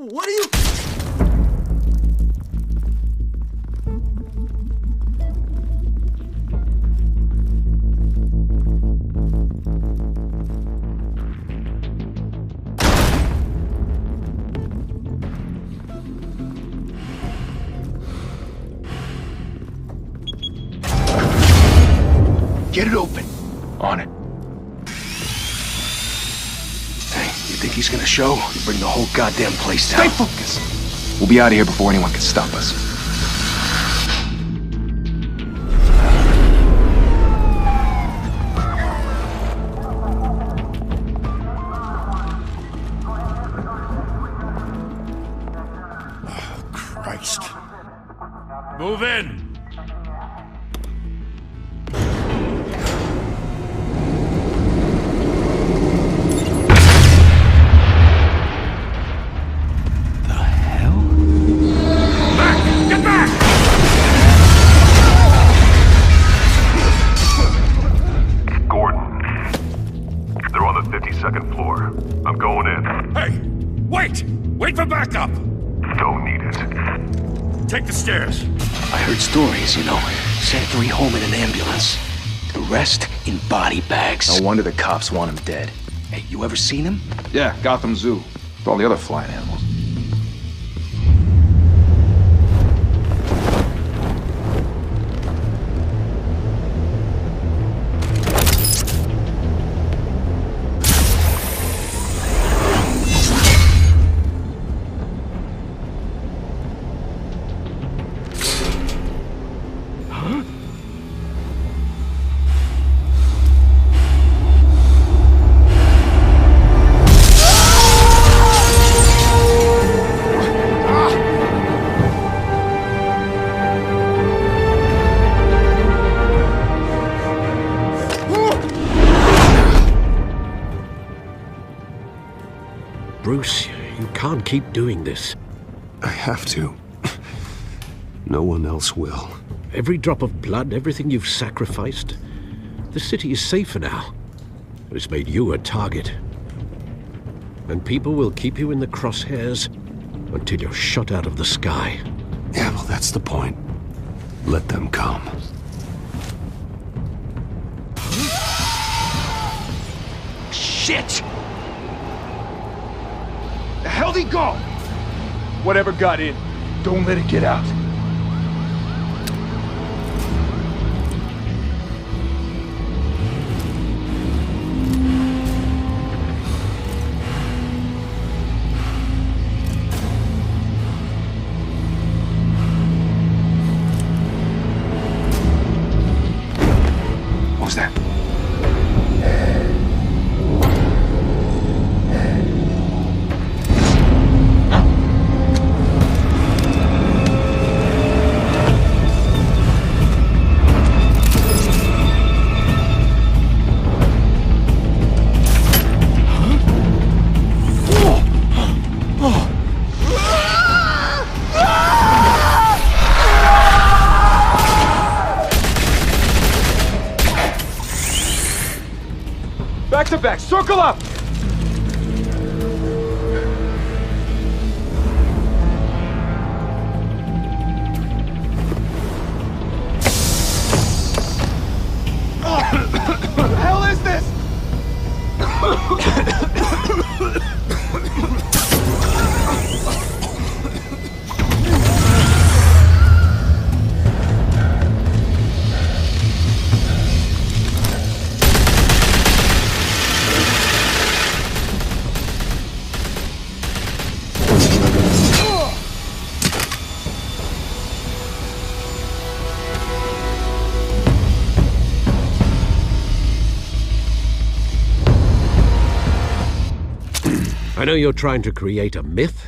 What are you... Get it open. On it. Hey, you think he's gonna show? You bring the whole goddamn place down. Stay focused! We'll be out of here before anyone can stop us. Oh, Christ. Move in! Second floor. I'm going in. Hey! Wait! Wait for backup! Don't need it. Take the stairs. I heard stories, you know. Sent 3 home in an ambulance. The rest in body bags. No wonder the cops want him dead. Hey, you ever seen him? Yeah, Gotham Zoo. With all the other flying animals. Bruce, you can't keep doing this. I have to. No one else will. Every drop of blood, everything you've sacrificed. The city is safer now. But it's made you a target. And people will keep you in the crosshairs until you're shot out of the sky. Yeah, well, that's the point. Let them come. Shit! The hell'd he go? Whatever got in, don't let it get out. What was that? Back to back, circle up! What the hell is this? I know you're trying to create a myth,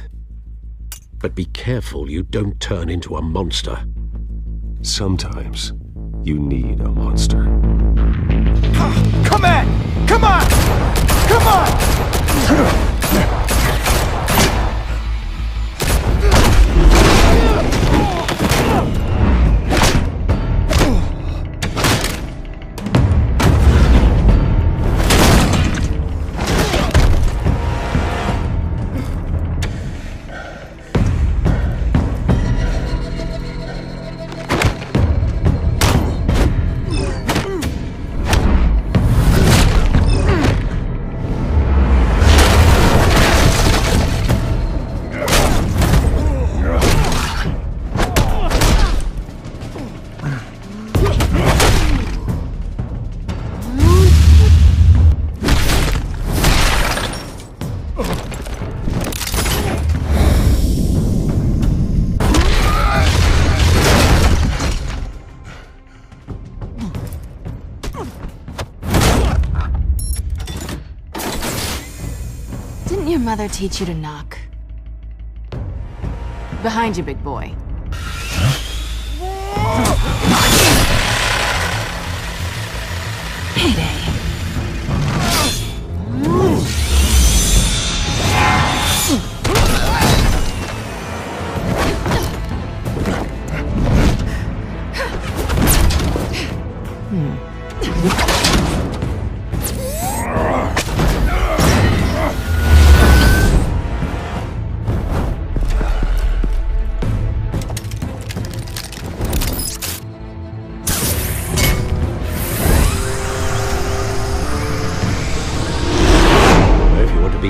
but be careful you don't turn into a monster. Sometimes you need a monster. Come on! Come on! Come on! Didn't your mother teach you to knock? Behind you, big boy. Payday.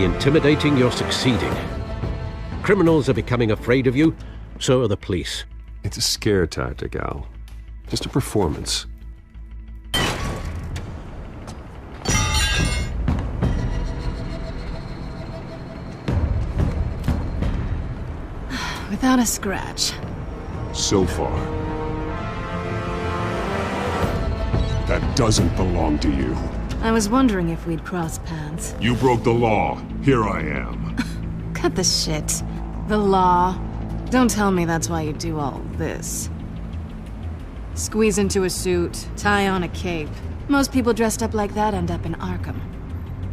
Intimidating, you're succeeding. Criminals are becoming afraid of you, so are the police. It's a scare tactic, Al. Just a performance. Without a scratch. So far. That doesn't belong to you. I was wondering if we'd cross paths. You broke the law. Here I am. Cut the shit. The law. Don't tell me that's why you do all this. Squeeze into a suit, tie on a cape. Most people dressed up like that end up in Arkham.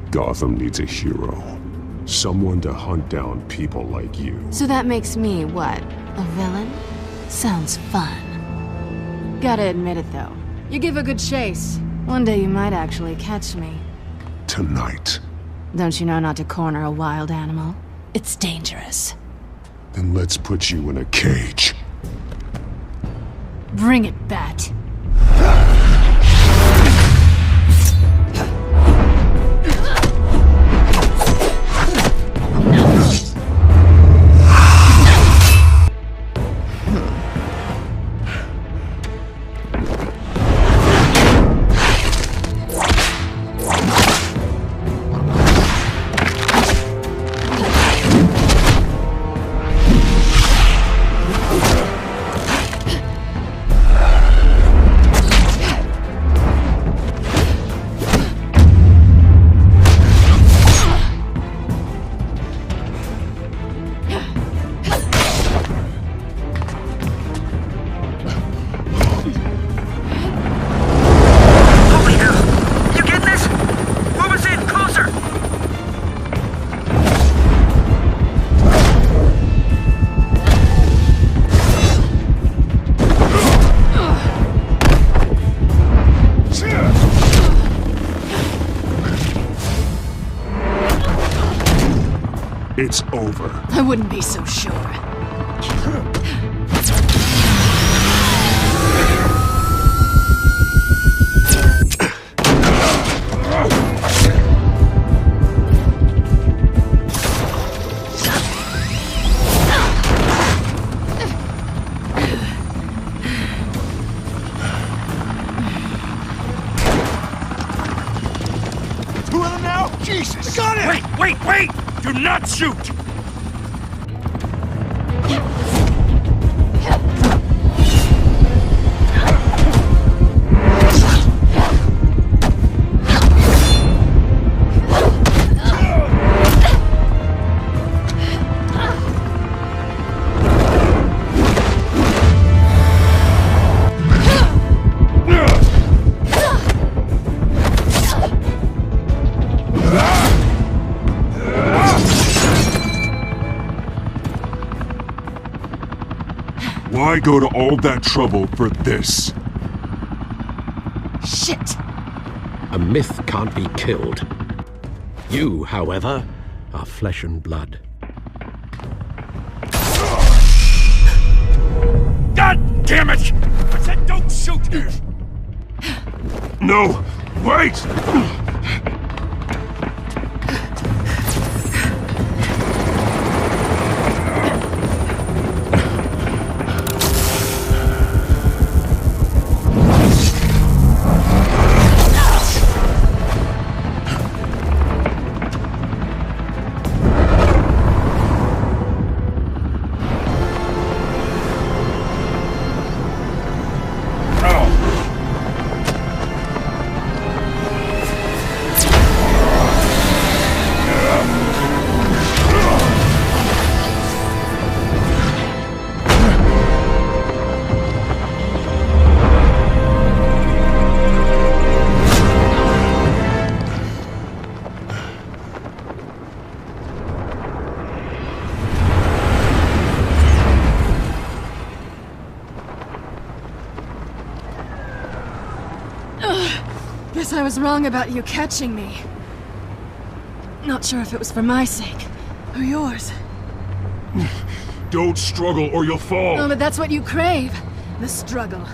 Gotham needs a hero. Someone to hunt down people like you. So that makes me, what, a villain? Sounds fun. Gotta admit it, though. You give a good chase. One day you might actually catch me. Tonight. Don't you know not to corner a wild animal? It's dangerous. Then let's put you in a cage. Bring it, Bat. It's over. I wouldn't be so sure. Two of them now? Jesus! Got it! Wait! Do not shoot! Why go to all that trouble for this? Shit! A myth can't be killed. You, however, are flesh and blood. God damn it! I said don't shoot! No! Wait! Guess I was wrong about you catching me. Not sure if it was for my sake, or yours. Don't struggle or you'll fall! Oh, but that's what you crave. The struggle.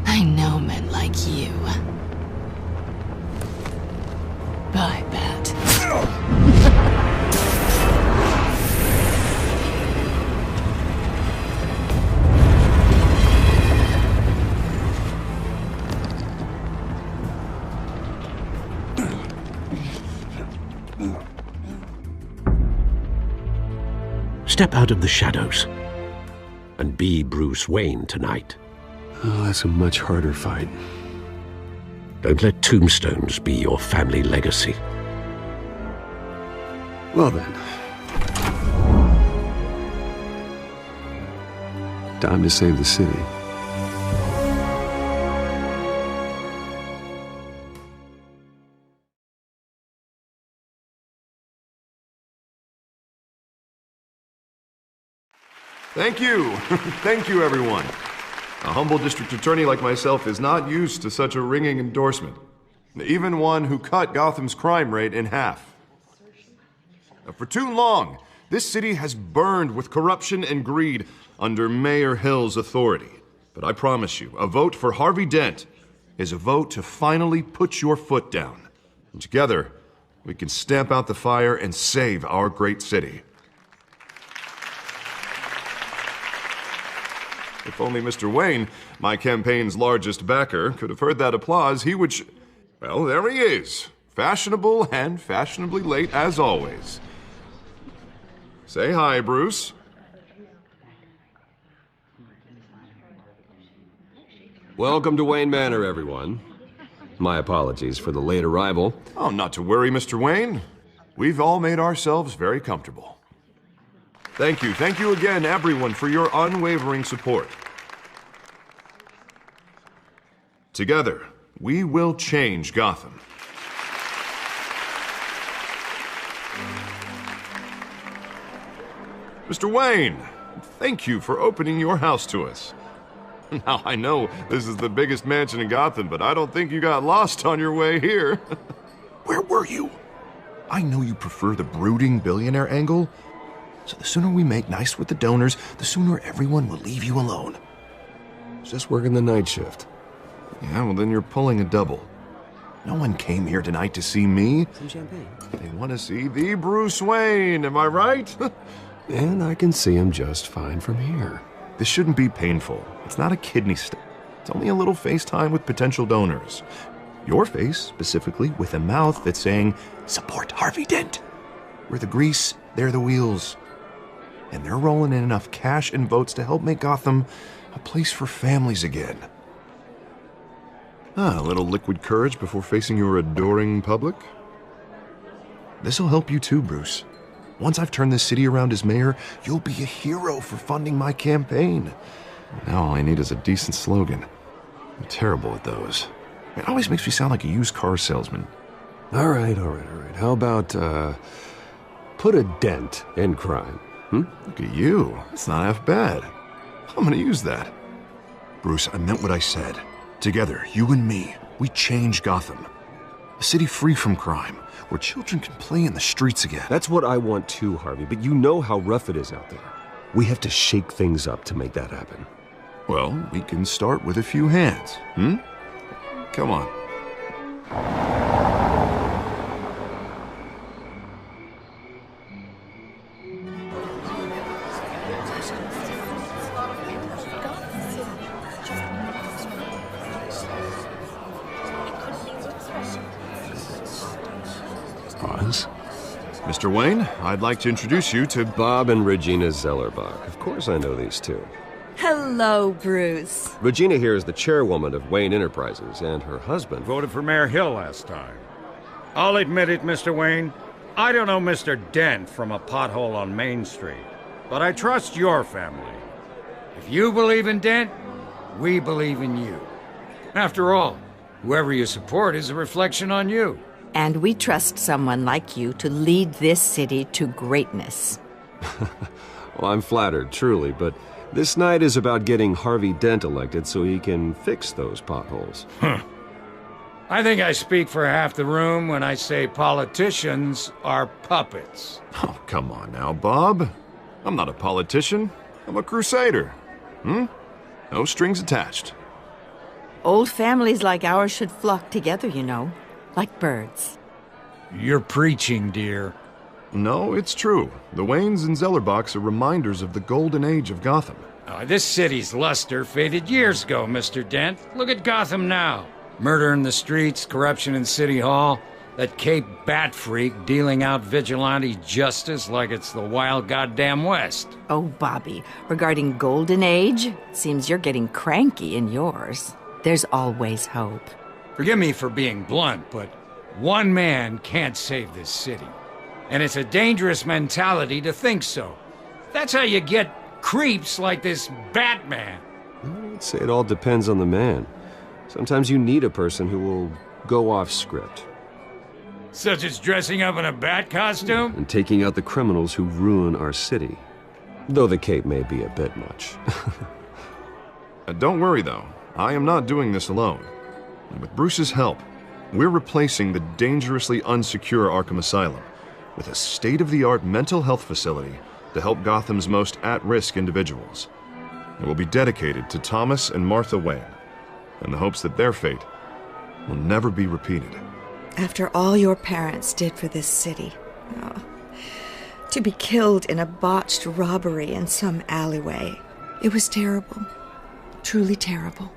I know men like you. Bye, Bat. Step out of the shadows and be Bruce Wayne tonight. Oh, that's a much harder fight. Don't let tombstones be your family legacy. Well then. Time to save the city. Thank you. Thank you, everyone. A humble district attorney like myself is not used to such a ringing endorsement. Even one who cut Gotham's crime rate in half. For too long, this city has burned with corruption and greed under Mayor Hill's authority. But I promise you, a vote for Harvey Dent is a vote to finally put your foot down. And together, we can stamp out the fire and save our great city. If only Mr. Wayne, my campaign's largest backer, could have heard that applause, he would well, there he is. Fashionable and fashionably late as always. Say hi, Bruce. Welcome to Wayne Manor, everyone. My apologies for the late arrival. Oh, not to worry, Mr. Wayne. We've all made ourselves very comfortable. Thank you again, everyone, for your unwavering support. Together, we will change Gotham. Mr. Wayne, thank you for opening your house to us. Now, I know this is the biggest mansion in Gotham, but I don't think you got lost on your way here. Where were you? I know you prefer the brooding billionaire angle, so the sooner we make nice with the donors, the sooner everyone will leave you alone. Just working the night shift. Yeah, well then you're pulling a double. No one came here tonight to see me. Some champagne. They want to see the Bruce Wayne, am I right? And I can see him just fine from here. This shouldn't be painful. It's not a kidney stone. It's only a little FaceTime with potential donors. Your face, specifically, with a mouth that's saying, support Harvey Dent. We're the grease, they're the wheels. And they're rolling in enough cash and votes to help make Gotham a place for families again. A little liquid courage before facing your adoring public. This'll help you too, Bruce. Once I've turned this city around as mayor, you'll be a hero for funding my campaign. Now all I need is a decent slogan. I'm terrible at those. It always makes me sound like a used car salesman. All right. How about, put a dent in crime? Look at you. It's not half bad. I'm gonna use that. Bruce, I meant what I said. Together, you and me, we change Gotham. A city free from crime, where children can play in the streets again. That's what I want too, Harvey, but you know how rough it is out there. We have to shake things up to make that happen. Well, we can start with a few hands, Come on. Pause. Mr. Wayne, I'd like to introduce you to Bob and Regina Zellerbach. Of course I know these two. Hello, Bruce. Regina here is the chairwoman of Wayne Enterprises, and her husband Voted for Mayor Hill last time. I'll admit it, Mr. Wayne. I don't know Mr. Dent from a pothole on Main Street, but I trust your family. If you believe in Dent, we believe in you. After all, whoever you support is a reflection on you. And we trust someone like you to lead this city to greatness. Well, I'm flattered, truly, but this night is about getting Harvey Dent elected so he can fix those potholes. I think I speak for half the room when I say politicians are puppets. Oh, come on now, Bob. I'm not a politician. I'm a crusader. No strings attached. Old families like ours should flock together, you know, like birds. You're preaching, dear. No, it's true. The Waynes and Zellerbachs are reminders of the golden age of Gotham. This city's luster faded years ago, Mr. Dent. Look at Gotham now. Murder in the streets, corruption in City Hall, that Cape Bat freak dealing out vigilante justice like it's the wild goddamn West. Oh, Bobby, regarding Golden Age, seems you're getting cranky in yours. There's always hope. Forgive me for being blunt, but one man can't save this city. And it's a dangerous mentality to think so. That's how you get creeps like this Batman. I'd say it all depends on the man. Sometimes you need a person who will go off script. Such as dressing up in a bat costume? And taking out the criminals who ruin our city. Though the cape may be a bit much. Don't worry, though. I am not doing this alone. And with Bruce's help, we're replacing the dangerously unsecure Arkham Asylum with a state-of-the-art mental health facility to help Gotham's most at-risk individuals. It will be dedicated to Thomas and Martha Wayne, in the hopes that their fate will never be repeated. After all your parents did for this city, to be killed in a botched robbery in some alleyway, it was terrible. Truly terrible.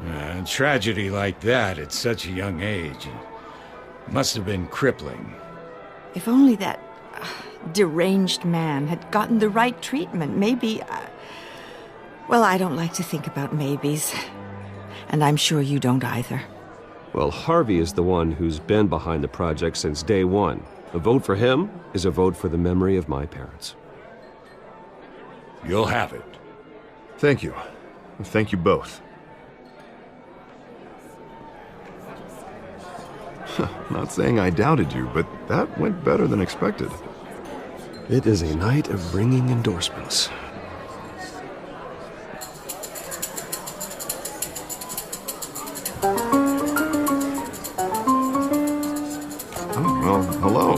A tragedy like that at such a young age must have been crippling. If only that deranged man had gotten the right treatment, maybe... well, I don't like to think about maybes. And I'm sure you don't either. Well, Harvey is the one who's been behind the project since day one. A vote for him is a vote for the memory of my parents. You'll have it. Thank you. Thank you both. Not saying I doubted you, but that went better than expected. It is a night of ringing endorsements. Well, hello.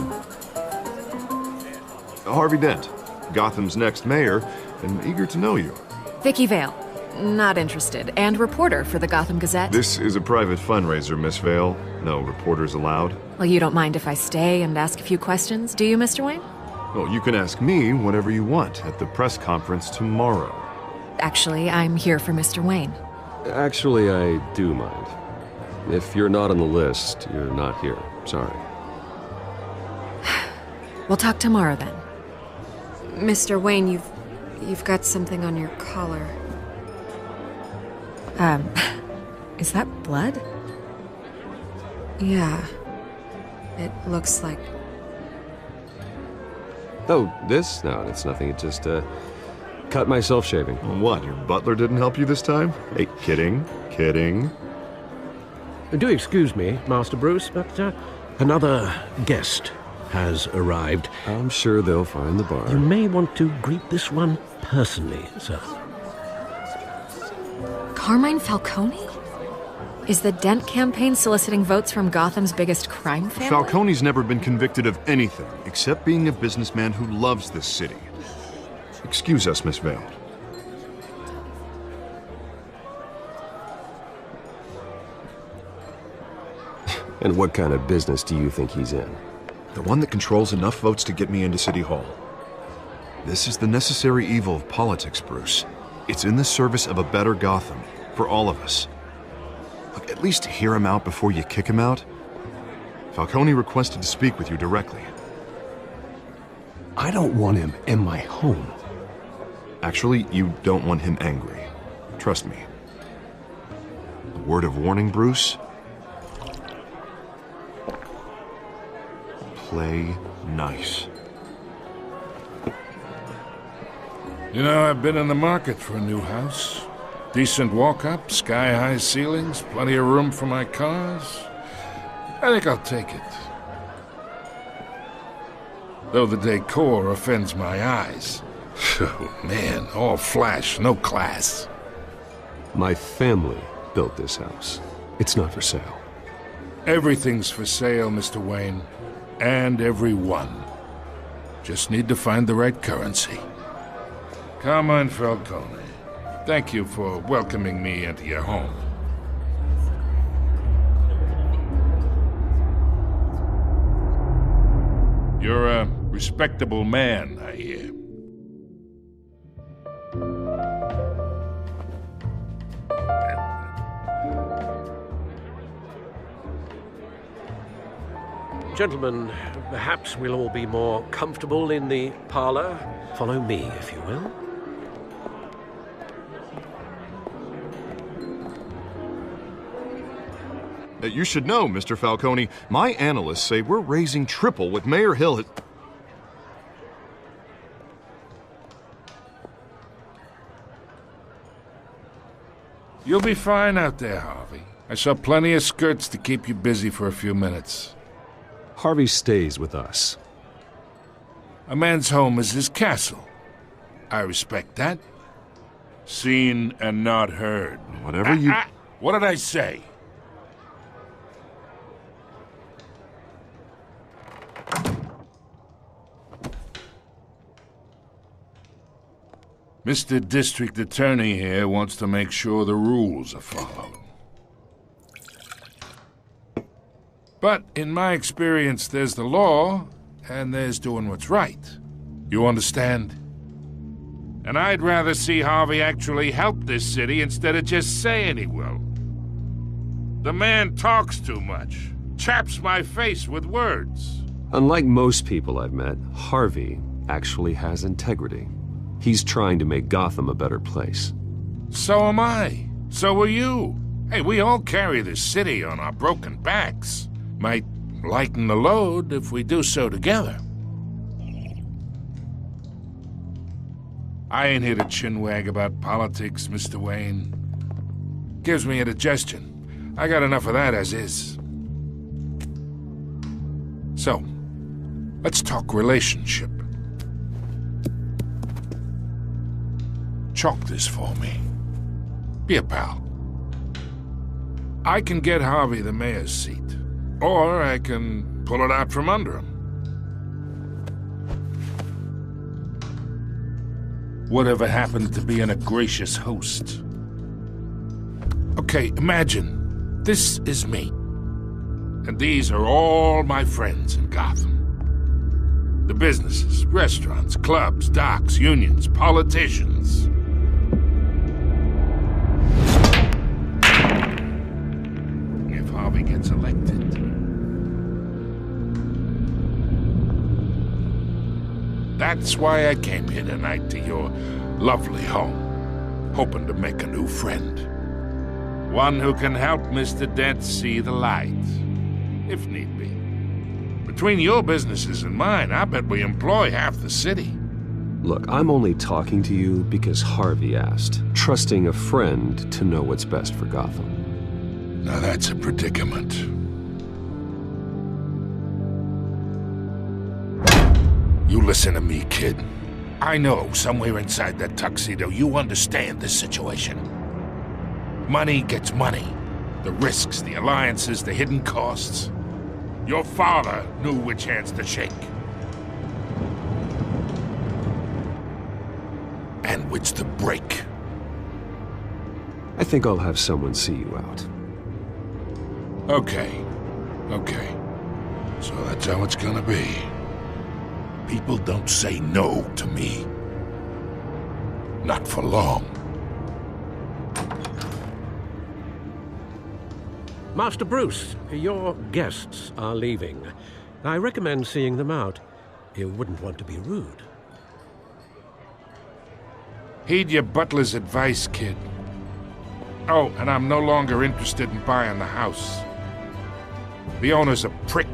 Harvey Dent, Gotham's next mayor, and eager to know you. Vicky Vale. Not interested. And reporter for the Gotham Gazette. This is a private fundraiser, Miss Vale. No reporters allowed. Well, you don't mind if I stay and ask a few questions, do you, Mr. Wayne? Well, you can ask me whatever you want at the press conference tomorrow. Actually, I'm here for Mr. Wayne. Actually, I do mind. If you're not on the list, you're not here. Sorry. We'll talk tomorrow then. Mr. Wayne, you've got something on your collar. Is that blood? Yeah. It looks like... Oh, this? No, it's nothing. It just, cut myself shaving. What, your butler didn't help you this time? Hey, kidding. Do excuse me, Master Bruce, but another guest has arrived. I'm sure they'll find the bar. You may want to greet this one personally, sir. Carmine Falcone? Is the Dent campaign soliciting votes from Gotham's biggest crime family? Falcone's never been convicted of anything except being a businessman who loves this city. Excuse us, Miss Vale. And what kind of business do you think he's in? The one that controls enough votes to get me into City Hall. This is the necessary evil of politics, Bruce. It's in the service of a better Gotham, for all of us. Look, at least hear him out before you kick him out. Falcone requested to speak with you directly. I don't want him in my home. Actually, you don't want him angry. Trust me. A word of warning, Bruce. Play nice. You know, I've been in the market for a new house. Decent walk-up, sky-high ceilings, plenty of room for my cars. I think I'll take it. Though the decor offends my eyes. Oh, man, all flash, no class. My family built this house. It's not for sale. Everything's for sale, Mr. Wayne. And everyone. Just need to find the right currency. Come on, Falcone. Thank you for welcoming me into your home. You're a respectable man, I hear. Gentlemen, perhaps we'll all be more comfortable in the parlor. Follow me, if you will. You should know, Mr. Falcone, my analysts say we're raising triple what Mayor Hill has... You'll be fine out there, Harvey. I saw plenty of skirts to keep you busy for a few minutes. Harvey stays with us. A man's home is his castle. I respect that. Seen and not heard. Whatever you... What did I say? Mr. District Attorney here wants to make sure the rules are followed. But in my experience, there's the law, and there's doing what's right. You understand? And I'd rather see Harvey actually help this city instead of just saying he will. The man talks too much, chaps my face with words. Unlike most people I've met, Harvey actually has integrity. He's trying to make Gotham a better place. So am I. So are you. Hey, we all carry this city on our broken backs. Might lighten the load if we do so together. I ain't here to chinwag about politics, Mr. Wayne. Gives me indigestion. I got enough of that as is. So, let's talk relationship. Chalk this for me. Be a pal. I can get Harvey the mayor's seat. Or I can pull it out from under him. Whatever happened to being a gracious host? Okay, imagine this is me. And these are all my friends in Gotham. The businesses, restaurants, clubs, docks, unions, politicians. If Harvey gets elected, that's why I came here tonight to your lovely home, hoping to make a new friend. One who can help Mr. Dent see the light, if need be. Between your businesses and mine, I bet we employ half the city. Look, I'm only talking to you because Harvey asked, trusting a friend to know what's best for Gotham. Now that's a predicament. You listen to me, kid. I know somewhere inside that tuxedo you understand this situation. Money gets money. The risks, the alliances, the hidden costs. Your father knew which hands to shake. And which to break. I think I'll have someone see you out. Okay. So that's how it's gonna be. People don't say no to me. Not for long. Master Bruce, your guests are leaving. I recommend seeing them out. You wouldn't want to be rude. Heed your butler's advice, kid. Oh, and I'm no longer interested in buying the house. The owner's a prick.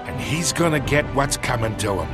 And he's gonna get what's coming to him.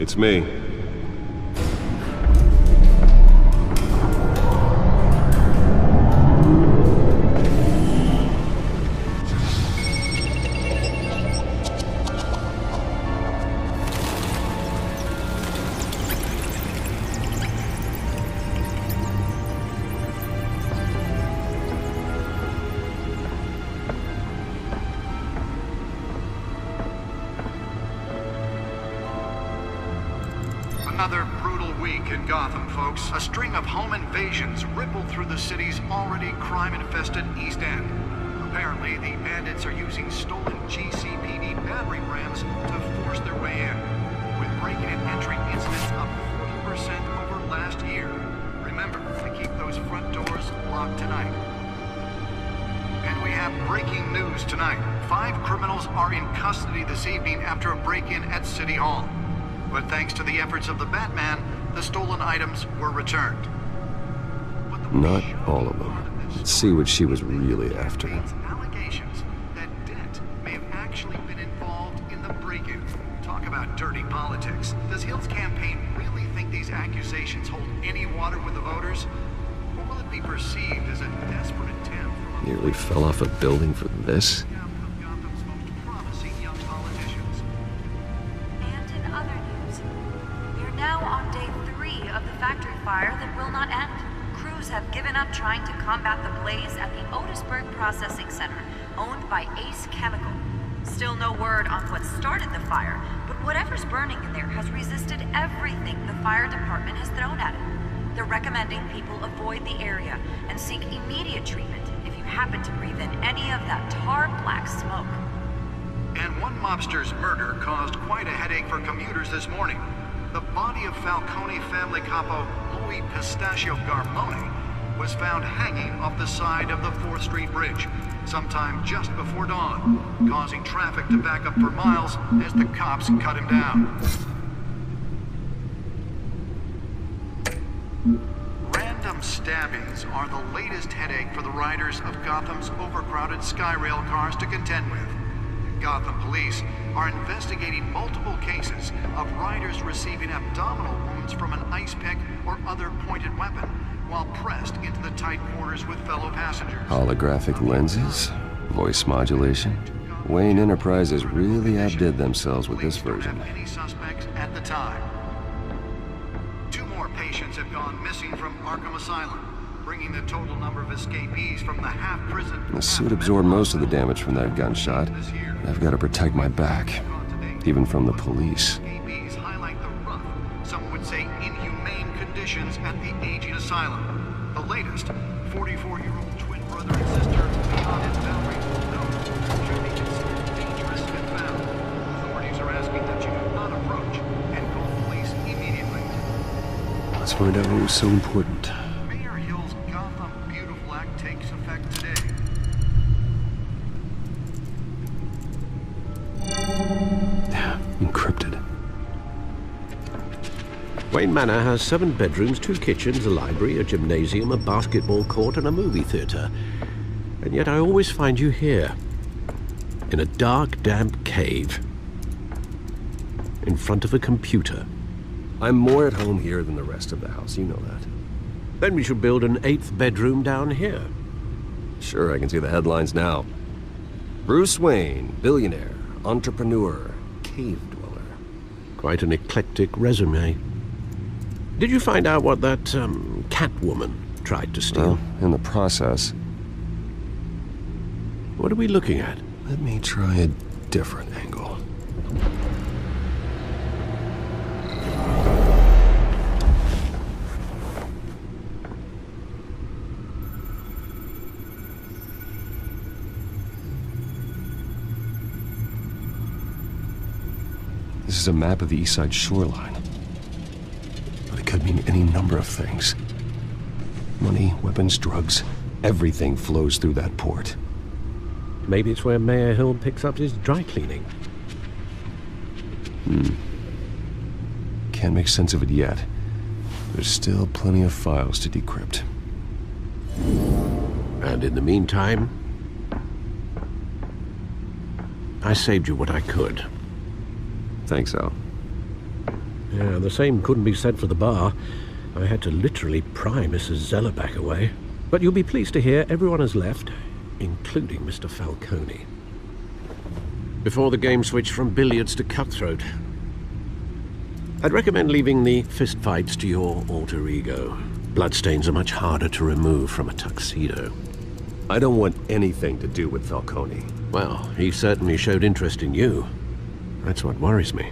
It's me. Another brutal week in Gotham, folks. A string of home invasions rippled through the city's already crime-infested East End. Apparently, the bandits are using stolen GCPD battering rams to force their way in, with break-in and entry incidents up 40% over last year. Remember to keep those front doors locked tonight. And we have breaking news tonight. 5 criminals are in custody this evening after a break-in at City Hall. But thanks to the efforts of the Batman, the stolen items were returned. Not all of them. Let's see what she was really after. Allegations that Dent may have actually been involved in the break-in. Talk about dirty politics. Does Hill's campaign really think these accusations hold any water with the voters? Or will it be perceived as a desperate attempt? Nearly fell off a building for this? Now on day 3 of the factory fire that will not end. Crews have given up trying to combat the blaze at the Otisburg Processing Center, owned by Ace Chemical. Still no word on what started the fire, but whatever's burning in there has resisted everything the fire department has thrown at it. They're recommending people avoid the area and seek immediate treatment if you happen to breathe in any of that tar black smoke. And one mobster's murder caused quite a headache for commuters this morning. The body of Falcone family capo Louis Pistachio Garmone was found hanging off the side of the 4th Street Bridge sometime just before dawn, causing traffic to back up for miles as the cops cut him down. Random stabbings are the latest headache for the riders of Gotham's overcrowded Skyrail cars to contend with. Gotham police are investigating multiple cases of riders receiving abdominal wounds from an ice pick or other pointed weapon while pressed into the tight quarters with fellow passengers. Holographic lenses? Voice modulation? Wayne Enterprises really outdid themselves with this version. Any suspects at the time. 2 more patients have gone missing from Arkham Asylum, bringing the total number of escapees from the half-prison... The suit absorbed most of the damage from that gunshot. I've got to protect my back, even from the police. Escapees highlight the rough, some would say inhumane conditions at the aging asylum. The latest, 44-year-old twin brother and sister, Leon and Valerie Fulton, should be considered dangerous if found. Authorities are asking that you do not approach and call police immediately. Let's find out what was so important. Mayor Hill's Gotham Beautiful Act takes effect today. Encrypted. Wayne Manor has 7 bedrooms, 2 kitchens, a library, a gymnasium, a basketball court, and a movie theater. And yet I always find you here, in a dark, damp cave, in front of a computer. I'm more at home here than the rest of the house, you know that. Then we should build an 8th bedroom down here. Sure, I can see the headlines now. Bruce Wayne, billionaire, entrepreneur, cave dweller. Quite an eclectic resume. Did you find out what that, Catwoman tried to steal? Well, in the process. What are we looking at? Let me try a different angle. This is a map of the East Side shoreline. But it could mean any number of things. Money, weapons, drugs, everything flows through that port. Maybe it's where Mayor Hill picks up his dry cleaning. Can't make sense of it yet. There's still plenty of files to decrypt. And in the meantime, I saved you what I could. Thanks, Al. Yeah, the same couldn't be said for the bar. I had to literally pry Mrs. Zellerback away. But you'll be pleased to hear everyone has left, including Mr. Falcone. Before the game switched from billiards to cutthroat. I'd recommend leaving the fistfights to your alter ego. Bloodstains are much harder to remove from a tuxedo. I don't want anything to do with Falcone. Well, he certainly showed interest in you. That's what worries me.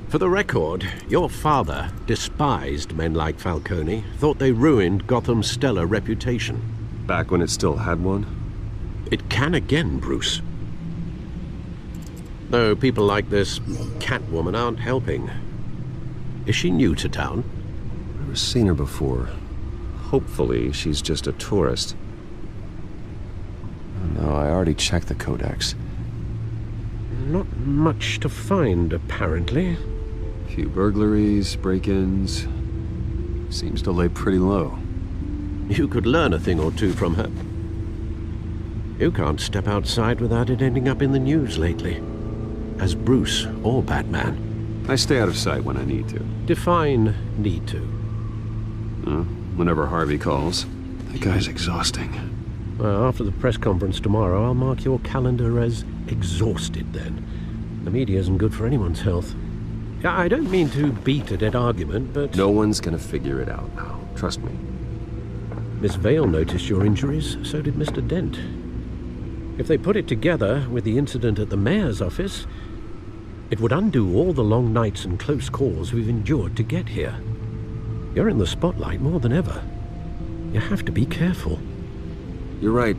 For the record, your father despised men like Falcone, thought they ruined Gotham's stellar reputation. Back when it still had one? It can again, Bruce. Though people like this Catwoman aren't helping. Is she new to town? Never seen her before. Hopefully, she's just a tourist. Oh, no, I already checked the codex. Not much to find, apparently. Few burglaries, break-ins. Seems to lay pretty low. You could learn a thing or two from her. You can't step outside without it ending up in the news lately. As Bruce or Batman. I stay out of sight when I need to. Define need to. Whenever Harvey calls. That guy's exhausting. Well, after the press conference tomorrow, I'll mark your calendar as exhausted then. The media isn't good for anyone's health. I don't mean to beat a dead argument, but... No one's gonna figure it out now. Trust me. Miss Vale noticed your injuries, so did Mr. Dent. If they put it together with the incident at the mayor's office, it would undo all the long nights and close calls we've endured to get here. You're in the spotlight more than ever. You have to be careful. You're right.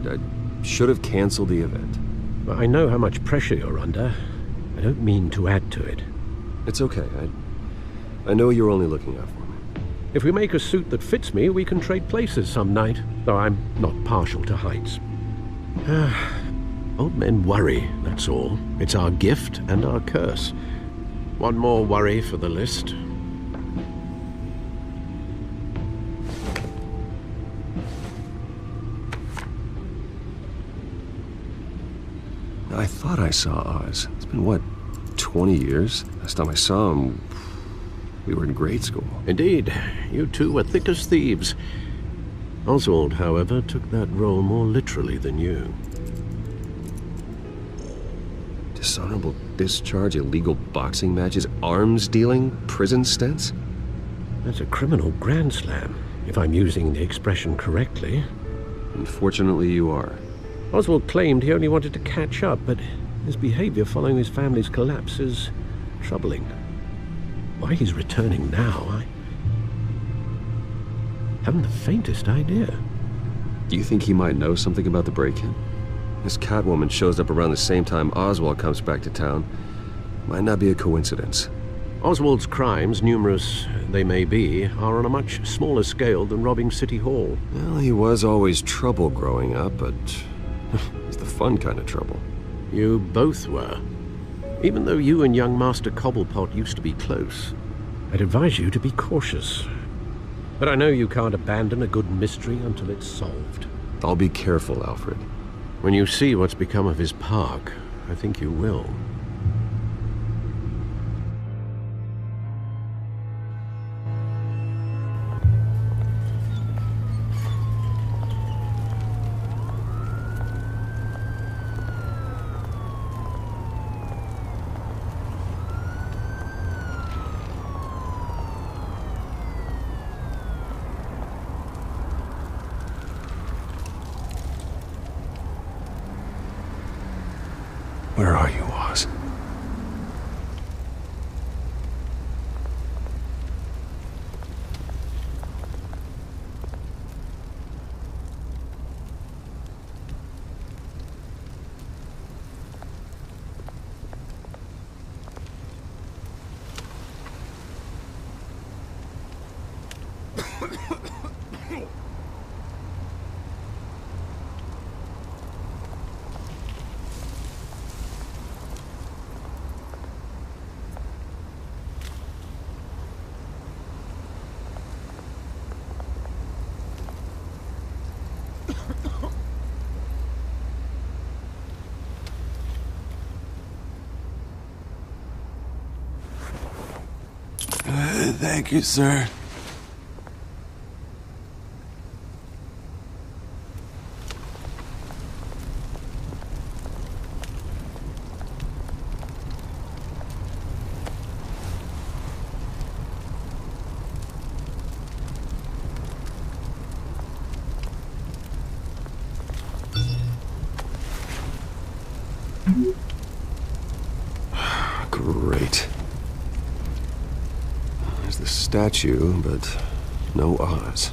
I should have canceled the event. I know how much pressure you're under. I don't mean to add to it. It's okay. I know you're only looking out for me. If we make a suit that fits me, we can trade places some night, though I'm not partial to heights. Old men worry, that's all. It's our gift and our curse. One more worry for the list. I thought I saw Oz. It's been, what, 20 years? Last time I saw him, we were in grade school. Indeed. You two were thick as thieves. Oswald, however, took that role more literally than you. Dishonorable discharge, illegal boxing matches, arms dealing, prison stints? That's a criminal grand slam, if I'm using the expression correctly. Unfortunately, you are. Oswald claimed he only wanted to catch up, but his behavior following his family's collapse is troubling. Why he's returning now, I haven't the faintest idea. Do you think he might know something about the break-in? This Catwoman shows up around the same time Oswald comes back to town. Might not be a coincidence. Oswald's crimes, numerous they may be, are on a much smaller scale than robbing City Hall. Well, he was always trouble growing up, but it's the fun kind of trouble. You both were. Even though you and young Master Cobblepot used to be close, I'd advise you to be cautious. But I know you can't abandon a good mystery until it's solved. I'll be careful, Alfred. When you see what's become of his park, I think you will. Where are you, Oz? Thank you, sir. Great. There's the statue, but no Oz.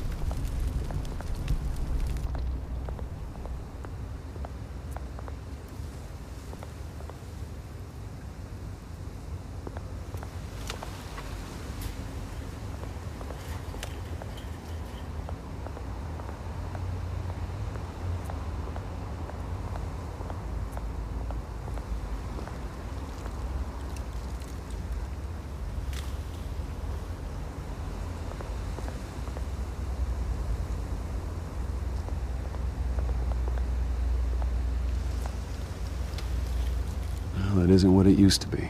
Well, that isn't what it used to be.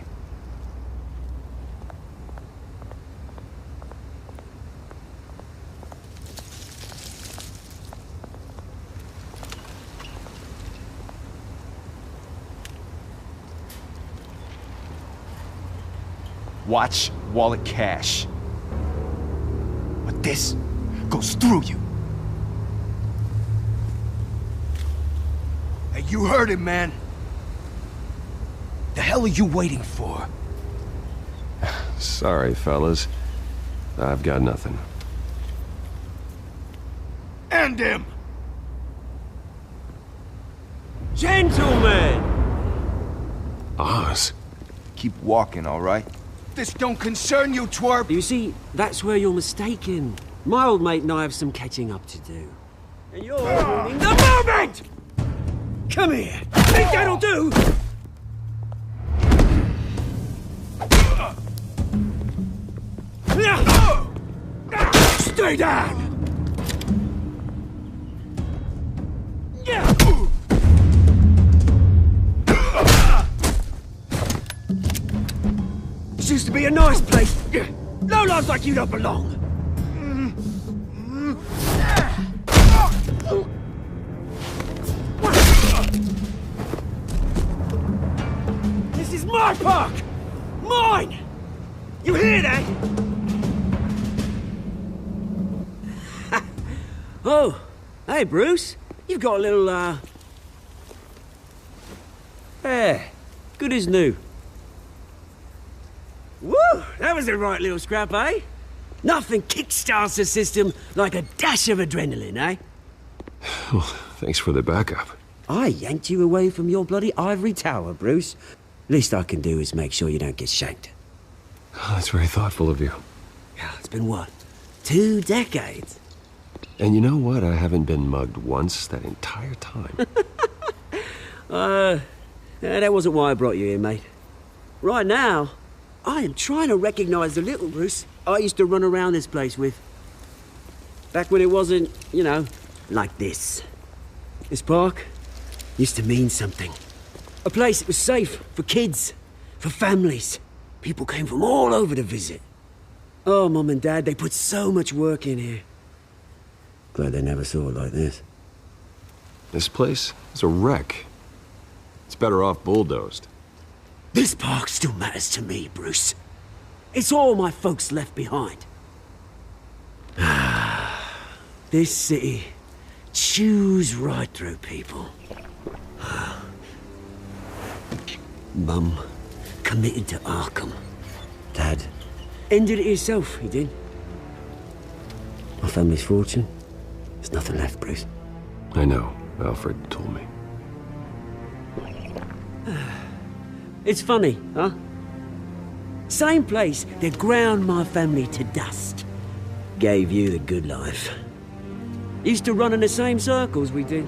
Watch wallet cash. But this goes through you. Hey, you heard it, man. The hell are you waiting for? Sorry, fellas. I've got nothing. End him! Gentlemen! Oz? Keep walking, all right? This don't concern you, twerp! You see, that's where you're mistaken. My old mate and I have some catching up to do. And you're ruining the moment! Come here! Think that'll do? Stay down! This used to be a nice place. Lowlifes like you don't belong. This is my park! Mine! You hear that? Oh, hey, Bruce. You've got a little, Yeah, good as new. Woo! That was a right little scrap, eh? Nothing kickstarts the system like a dash of adrenaline, eh? Well, thanks for the backup. I yanked you away from your bloody ivory tower, Bruce. Least I can do is make sure you don't get shanked. Oh, that's very thoughtful of you. Yeah, it's been what? 2 decades? And you know what? I haven't been mugged once that entire time. That wasn't why I brought you here, mate. Right now, I am trying to recognize the little Bruce I used to run around this place with. Back when it wasn't, you know, like this. This park used to mean something. A place that was safe for kids, for families. People came from all over to visit. Oh, Mum and Dad, they put so much work in here. Glad they never saw it like this. This place is a wreck. It's better off bulldozed. This park still matters to me, Bruce. It's all my folks left behind. This city chews right through people. Mum committed to Arkham. Dad ended it himself, he did. My family's fortune, there's nothing left, Bruce. I know. Alfred told me. It's funny, huh? Same place that ground my family to dust. Gave you the good life. Used to run in the same circles we did.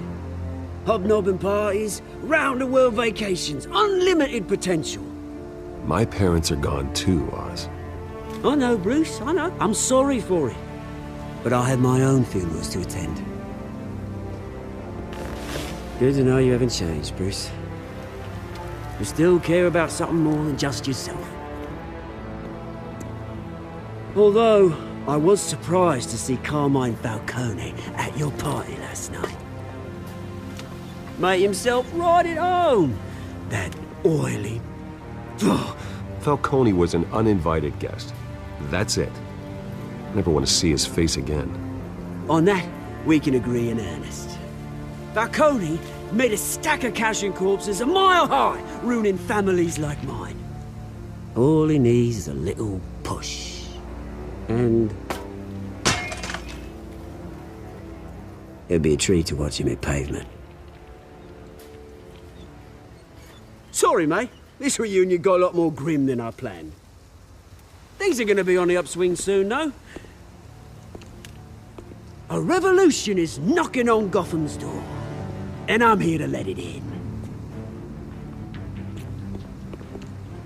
Hobnobbing parties, round-the-world vacations, unlimited potential. My parents are gone too, Oz. I know, Bruce, I know. I'm sorry for it. But I have my own funerals to attend. Good to know you haven't changed, Bruce. You still care about something more than just yourself. Although, I was surprised to see Carmine Falcone at your party last night. Made himself right at home. That oily... Falcone was an uninvited guest. That's it. Never want to see his face again. On that, we can agree in earnest. Falcone made a stack of cash and corpses a mile high, ruining families like mine. All he needs is a little push. And... it'd be a treat to watch him hit pavement. Sorry, mate. This reunion got a lot more grim than I planned. Things are gonna be on the upswing soon, though. A revolution is knocking on Gotham's door. And I'm here to let it in.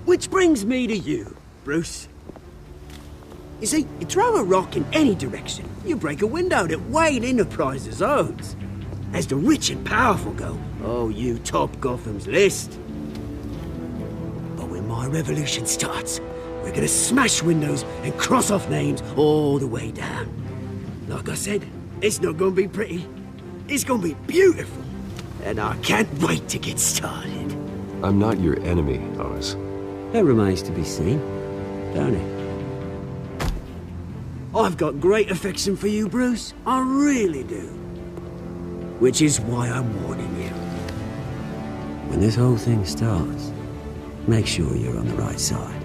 Which brings me to you, Bruce. You see, you throw a rock in any direction, you break a window that Wayne Enterprises owns. As the rich and powerful go, oh, you top Gotham's list. But when my revolution starts, we're gonna smash windows and cross off names all the way down. Like I said, it's not gonna be pretty. It's gonna be beautiful. And I can't wait to get started. I'm not your enemy, Oz. That remains to be seen, don't it? I've got great affection for you, Bruce. I really do. Which is why I'm warning you. When this whole thing starts, make sure you're on the right side.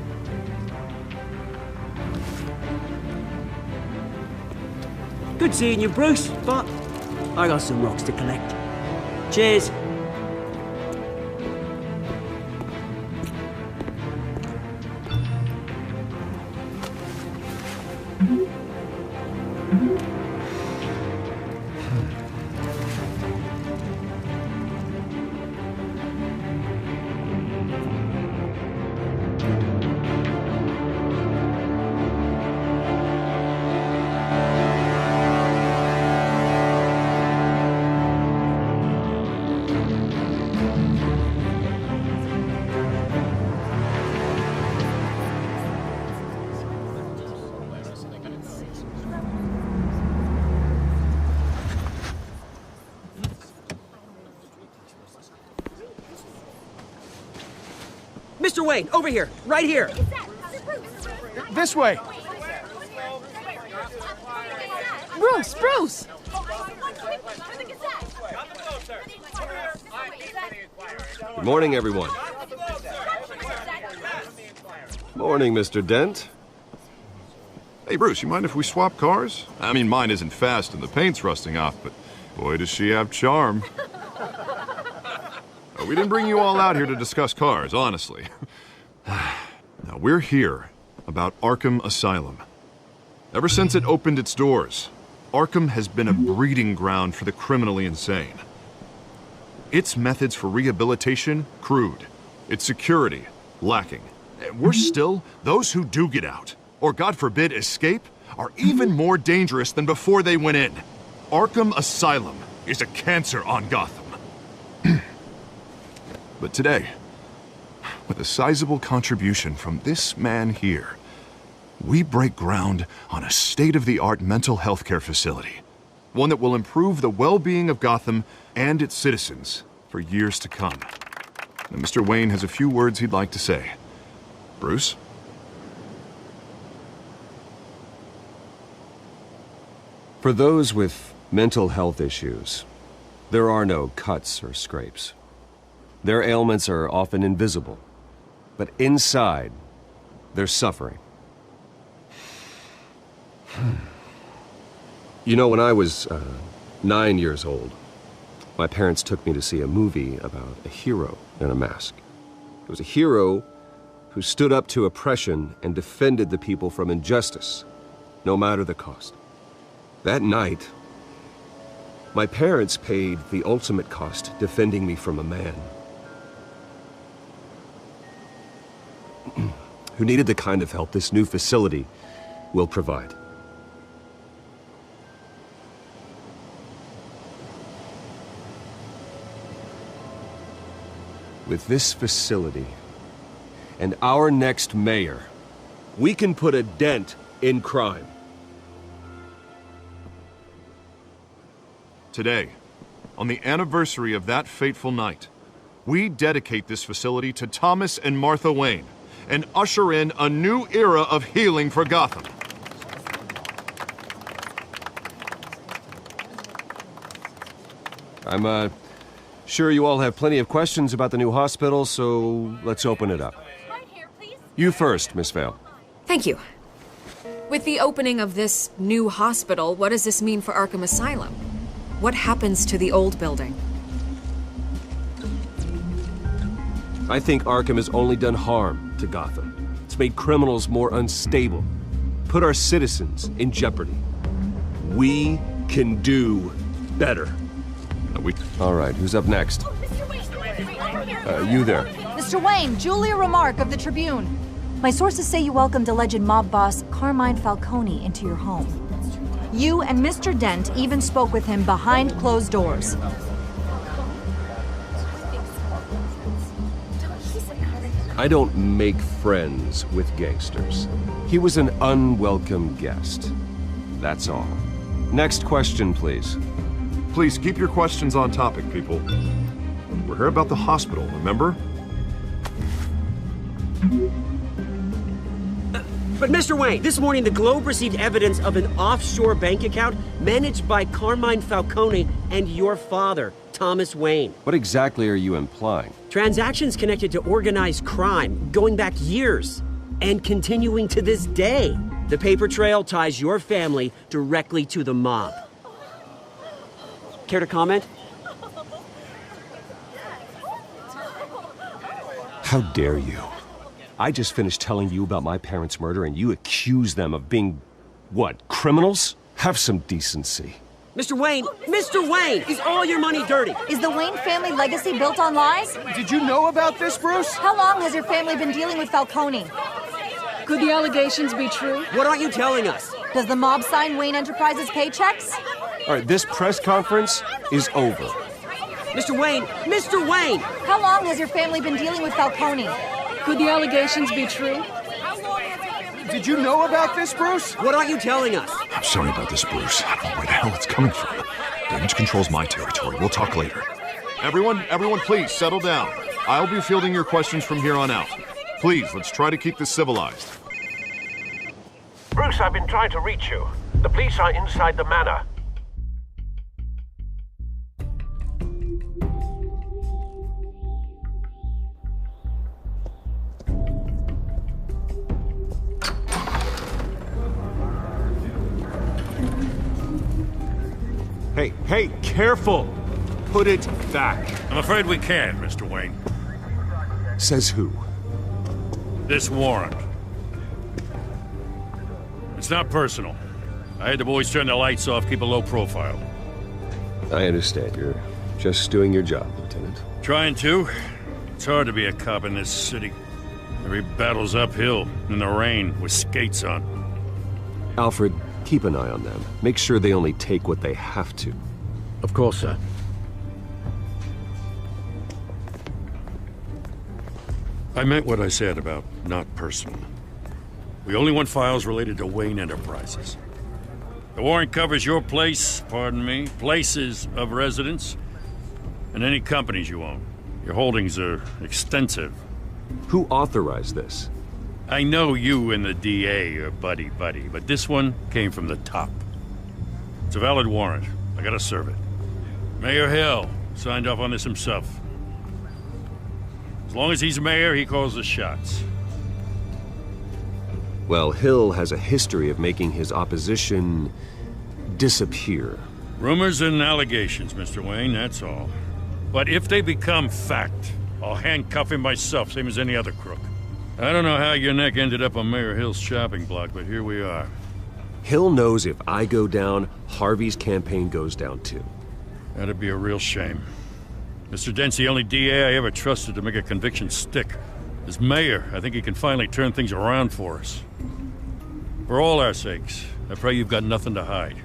Good seeing you, Bruce, but I got some rocks to collect. Cheers. Mr. Wayne, over here, right here. This way. Bruce! Good morning, everyone. Morning, Mr. Dent. Hey, Bruce, you mind if we swap cars? I mean, mine isn't fast and the paint's rusting off, but boy, does she have charm. We didn't bring you all out here to discuss cars, honestly. Now, we're here about Arkham Asylum. Ever since it opened its doors, Arkham has been a breeding ground for the criminally insane. Its methods for rehabilitation, crude. Its security, lacking. Worse still, those who do get out, or God forbid, escape, are even more dangerous than before they went in. Arkham Asylum is a cancer on Gotham. But today, with a sizable contribution from this man here, we break ground on a state-of-the-art mental health care facility. One that will improve the well-being of Gotham and its citizens for years to come. Now, Mr. Wayne has a few words he'd like to say. Bruce? For those with mental health issues, there are no cuts or scrapes. Their ailments are often invisible, but inside, they're suffering. You know, when I was 9 years old, my parents took me to see a movie about a hero in a mask. It was a hero who stood up to oppression and defended the people from injustice, no matter the cost. That night, my parents paid the ultimate cost defending me from a man who needed the kind of help this new facility will provide. With this facility and our next mayor, we can put a dent in crime. Today, on the anniversary of that fateful night, we dedicate this facility to Thomas and Martha Wayne and usher in a new era of healing for Gotham. I'm, sure you all have plenty of questions about the new hospital, so let's open it up. You first, Miss Vale. Thank you. With the opening of this new hospital, what does this mean for Arkham Asylum? What happens to the old building? I think Arkham has only done harm to Gotham. It's made criminals more unstable, put our citizens in jeopardy. We can do better. All right, who's up next? You there. Mr. Wayne, Julia Remark of the Tribune. My sources say you welcomed alleged mob boss Carmine Falcone into your home. You and Mr. Dent even spoke with him behind closed doors. I don't make friends with gangsters. He was an unwelcome guest. That's all. Next question, please. Please keep your questions on topic, people. We're here about the hospital, remember? But Mr. Wayne, this morning the Globe received evidence of an offshore bank account managed by Carmine Falcone and your father, Thomas Wayne. What exactly are you implying? Transactions connected to organized crime, going back years, and continuing to this day. The paper trail ties your family directly to the mob. Care to comment? How dare you? I just finished telling you about my parents' murder and you accuse them of being, what, criminals? Have some decency. Mr. Wayne, is all your money dirty? Is the Wayne family legacy built on lies? Did you know about this, Bruce? How long has your family been dealing with Falcone? Could the allegations be true? What aren't you telling us? Does the mob sign Wayne Enterprises paychecks? All right, this press conference is over. Mr. Wayne! How long has your family been dealing with Falcone? Could the allegations be true? Did you know about this, Bruce? What aren't you telling us? I'm sorry about this, Bruce. I don't know where the hell it's coming from. Damage control's my territory. We'll talk later. Everyone, please, settle down. I'll be fielding your questions from here on out. Please, let's try to keep this civilized. Bruce, I've been trying to reach you. The police are inside the manor. Hey, careful! Put it back. I'm afraid we can't, Mr. Wayne. Says who? This warrant. It's not personal. I had the boys turn the lights off, keep a low profile. I understand. You're just doing your job, Lieutenant. Trying to. It's hard to be a cop in this city. Every battle's uphill, in the rain, with skates on. Alfred, keep an eye on them. Make sure they only take what they have to. Of course, sir. I meant what I said about not personal. We only want files related to Wayne Enterprises. The warrant covers your place, places of residence, and any companies you own. Your holdings are extensive. Who authorized this? I know you and the DA are buddy-buddy, but this one came from the top. It's a valid warrant. I gotta serve it. Mayor Hill signed off on this himself. As long as he's mayor, he calls the shots. Well, Hill has a history of making his opposition disappear. Rumors and allegations, Mr. Wayne, that's all. But if they become fact, I'll handcuff him myself, same as any other crook. I don't know how your neck ended up on Mayor Hill's shopping block, but here we are. Hill knows if I go down, Harvey's campaign goes down too. That'd be a real shame. Mr. Dent's the only DA I ever trusted to make a conviction stick. As mayor, I think he can finally turn things around for us. For all our sakes, I pray you've got nothing to hide.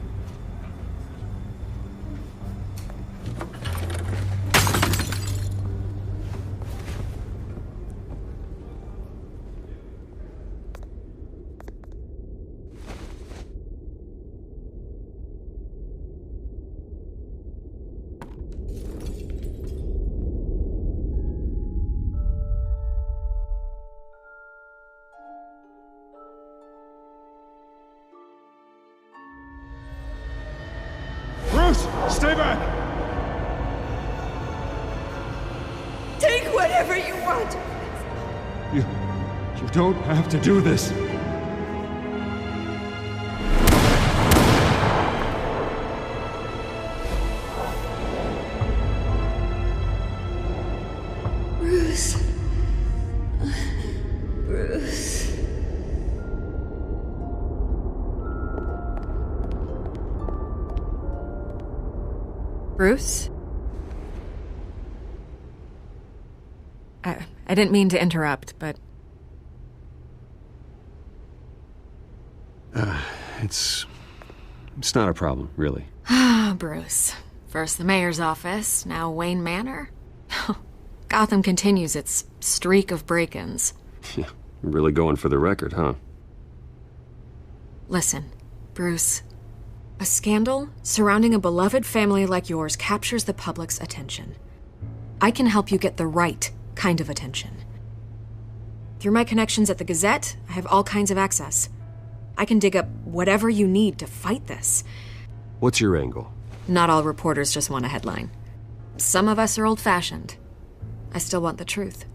Stay back! Take whatever you want. You don't have to do this. Bruce. Bruce. Bruce? I didn't mean to interrupt, but... It's not a problem, really. Ah, Bruce. First the mayor's office, now Wayne Manor. Gotham continues its streak of break-ins. Yeah, you're really going for the record, huh? Listen, Bruce. A scandal surrounding a beloved family like yours captures the public's attention. I can help you get the right kind of attention. Through my connections at the Gazette, I have all kinds of access. I can dig up whatever you need to fight this. What's your angle? Not all reporters just want a headline. Some of us are old-fashioned. I still want the truth.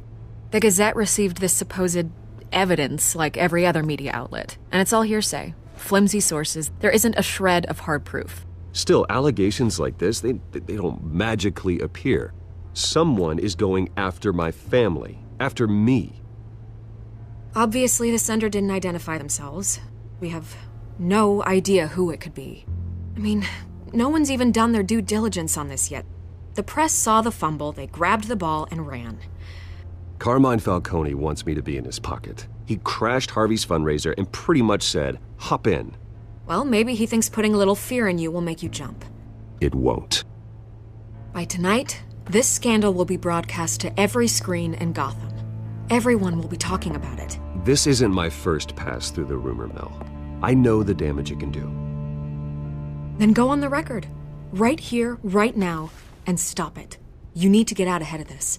The Gazette received this supposed evidence like every other media outlet, and it's all hearsay. Flimsy sources. There isn't a shred of hard proof. Still, allegations like this, they don't magically appear. Someone is going after my family, after me. Obviously, the sender didn't identify themselves. We have no idea who it could be. I mean, no one's even done their due diligence on this yet. The press saw the fumble, they grabbed the ball and ran. Carmine Falcone wants me to be in his pocket. He crashed Harvey's fundraiser and pretty much said, hop in. Well, maybe he thinks putting a little fear in you will make you jump. It won't. By tonight, this scandal will be broadcast to every screen in Gotham. Everyone will be talking about it. This isn't my first pass through the rumor mill. I know the damage it can do. Then go on the record. Right here, right now, and stop it. You need to get out ahead of this.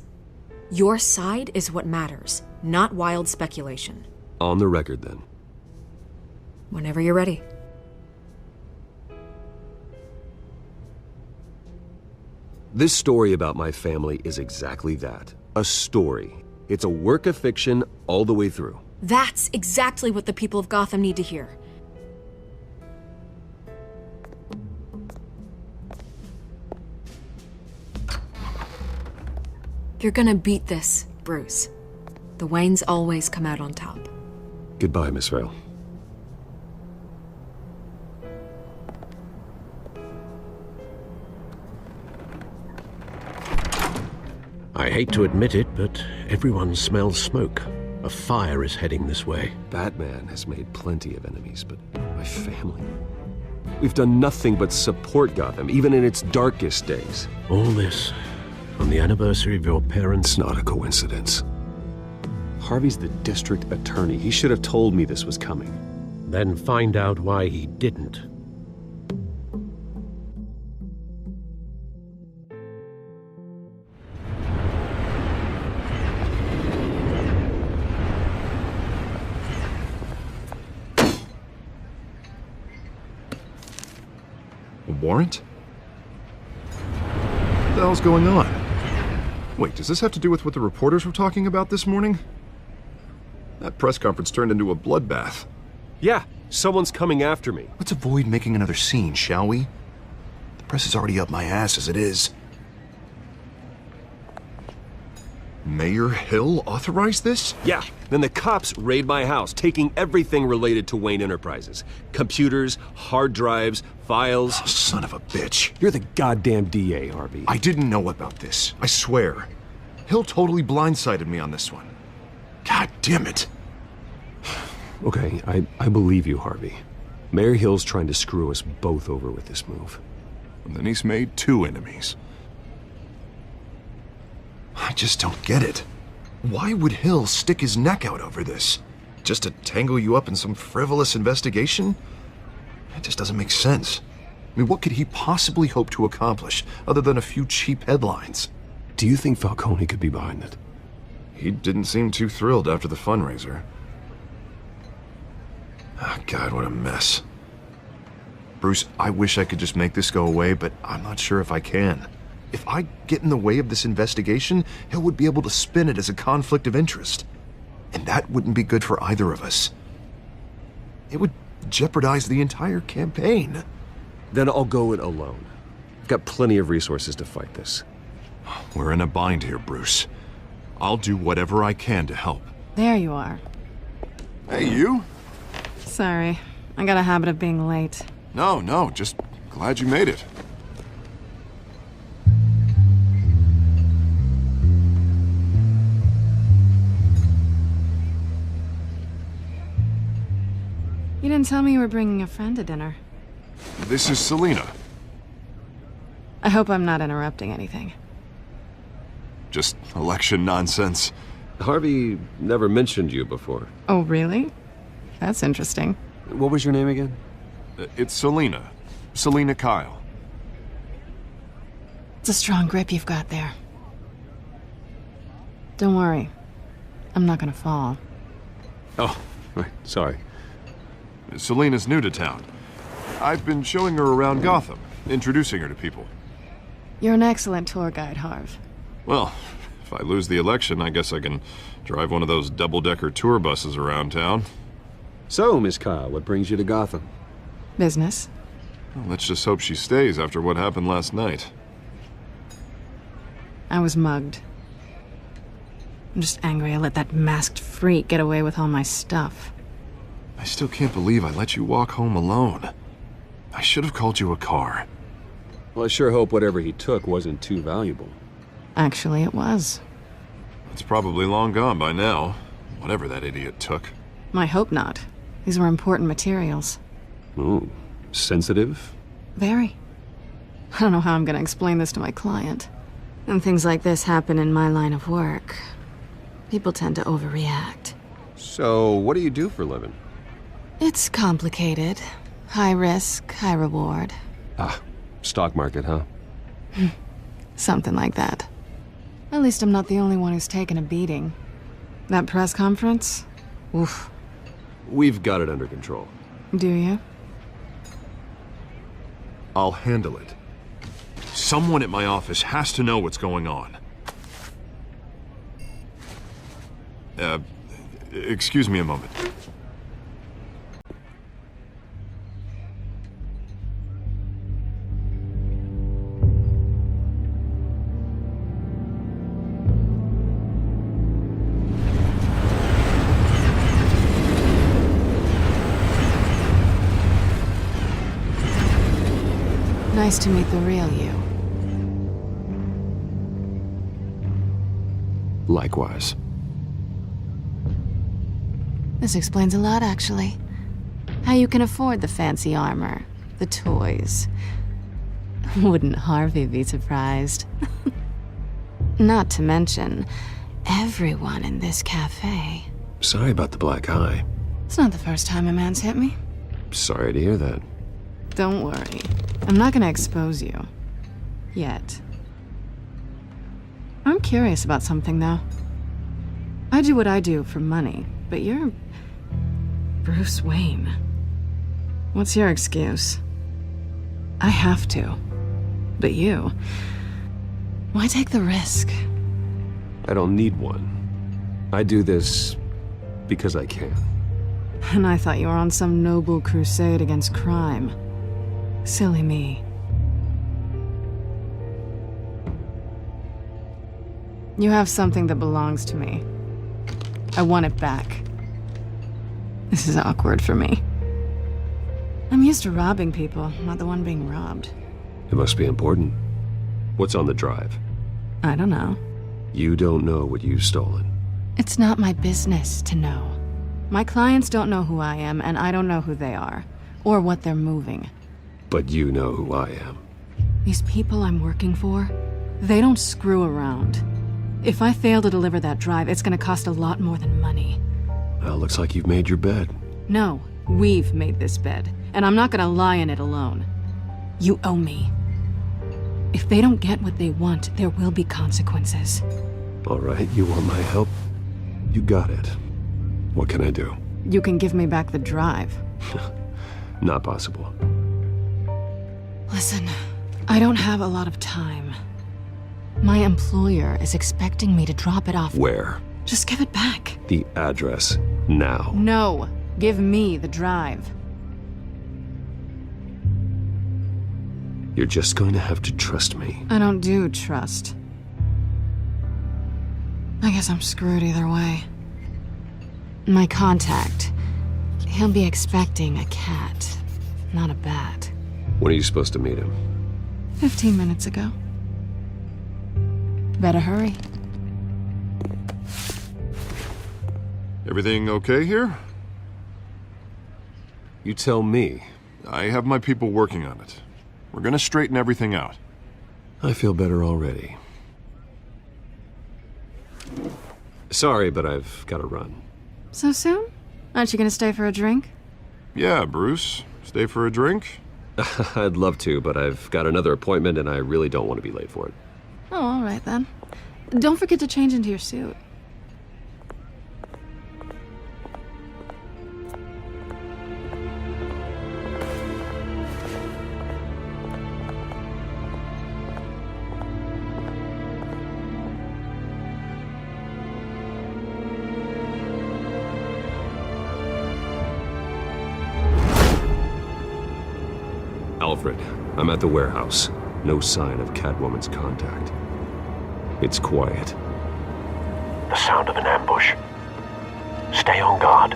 Your side is what matters, not wild speculation. On the record, then. Whenever you're ready. This story about my family is exactly that. A story. It's a work of fiction all the way through. That's exactly what the people of Gotham need to hear. You're gonna beat this, Bruce. The Waynes always come out on top. Goodbye, Miss Vale. I hate to admit it, but everyone smells smoke. A fire is heading this way. Batman has made plenty of enemies, but my family... We've done nothing but support Gotham, even in its darkest days. All this on the anniversary of your parents'... It's not a coincidence. Harvey's the district attorney. He should have told me this was coming. Then find out why he didn't. A warrant? What the hell's going on? Wait, does this have to do with what the reporters were talking about this morning? That press conference turned into a bloodbath. Yeah, someone's coming after me. Let's avoid making another scene, shall we? The press is already up my ass as it is. Mayor Hill authorized this? Yeah, then the cops raid my house, taking everything related to Wayne Enterprises. Computers, hard drives, files. Oh, son of a bitch. You're the goddamn DA, Harvey. I didn't know about this, I swear. Hill totally blindsided me on this one. God damn it. Okay, I believe you, Harvey. Mayor Hill's trying to screw us both over with this move. And then he's made two enemies. I just don't get it. Why would Hill stick his neck out over this? Just to tangle you up in some frivolous investigation? It just doesn't make sense. I mean, what could he possibly hope to accomplish other than a few cheap headlines? Do you think Falcone could be behind it? He didn't seem too thrilled after the fundraiser. Oh, God, what a mess. Bruce, I wish I could just make this go away, but I'm not sure if I can. If I get in the way of this investigation, Hill would be able to spin it as a conflict of interest. And that wouldn't be good for either of us. It would jeopardize the entire campaign. Then I'll go it alone. I've got plenty of resources to fight this. We're in a bind here, Bruce. I'll do whatever I can to help. There you are. Hey, you? Sorry, I got a habit of being late. No, just glad you made it. You didn't tell me you were bringing a friend to dinner. This is Selina. I hope I'm not interrupting anything. Just election nonsense. Harvey never mentioned you before. Oh, really? That's interesting. What was your name again? It's Selina. Selina Kyle. It's a strong grip you've got there. Don't worry. I'm not gonna fall. Oh, right. Sorry. Selina's new to town. I've been showing her around Gotham, introducing her to people. You're an excellent tour guide, Harv. Well, if I lose the election, I guess I can drive one of those double-decker tour buses around town. So, Miss Kyle, what brings you to Gotham? Business. Well, let's just hope she stays after what happened last night. I was mugged. I'm just angry I let that masked freak get away with all my stuff. I still can't believe I let you walk home alone. I should have called you a car. Well, I sure hope whatever he took wasn't too valuable. Actually, it was. It's probably long gone by now, whatever that idiot took. I hope not. These were important materials. Ooh, sensitive? Very. I don't know how I'm gonna explain this to my client. When things like this happen in my line of work, people tend to overreact. So, what do you do for a living? It's complicated. High risk, high reward. Ah, stock market, huh? Something like that. At least I'm not the only one who's taken a beating. That press conference? Oof. We've got it under control. Do you? I'll handle it. Someone at my office has to know what's going on. Excuse me a moment. Nice to meet the real you. Likewise. This explains a lot, actually. How you can afford the fancy armor, the toys. Wouldn't Harvey be surprised? Not to mention, everyone in this cafe. Sorry about the black eye. It's not the first time a man's hit me. Sorry to hear that. Don't worry. I'm not gonna expose you. Yet. I'm curious about something, though. I do what I do for money, but you're... Bruce Wayne. What's your excuse? I have to. But you... Why take the risk? I don't need one. I do this because I can. And I thought you were on some noble crusade against crime. Silly me. You have something that belongs to me. I want it back. This is awkward for me. I'm used to robbing people, not the one being robbed. It must be important. What's on the drive? I don't know. You don't know what you've stolen. It's not my business to know. My clients don't know who I am, and I don't know who they are, or what they're moving. But you know who I am. These people I'm working for, they don't screw around. If I fail to deliver that drive, it's gonna cost a lot more than money. Well, looks like you've made your bed. No, we've made this bed, and I'm not gonna lie in it alone. You owe me. If they don't get what they want, there will be consequences. All right, you want my help? You got it. What can I do? You can give me back the drive. Not possible. Listen, I don't have a lot of time. My employer is expecting me to drop it off. Where? Just give it back. The address, now. No, give me the drive. You're just going to have to trust me. I don't do trust. I guess I'm screwed either way. My contact, he'll be expecting a cat, not a bat. When are you supposed to meet him? 15 minutes ago. Better hurry. Everything okay here? You tell me. I have my people working on it. We're gonna straighten everything out. I feel better already. Sorry, but I've got to run. So soon? Aren't you gonna stay for a drink? Yeah, Bruce. Stay for a drink? I'd love to, but I've got another appointment and I really don't want to be late for it. Oh, all right then. Don't forget to change into your suit. Alfred, I'm at the warehouse. No sign of Catwoman's contact. It's quiet. The sound of an ambush. Stay on guard.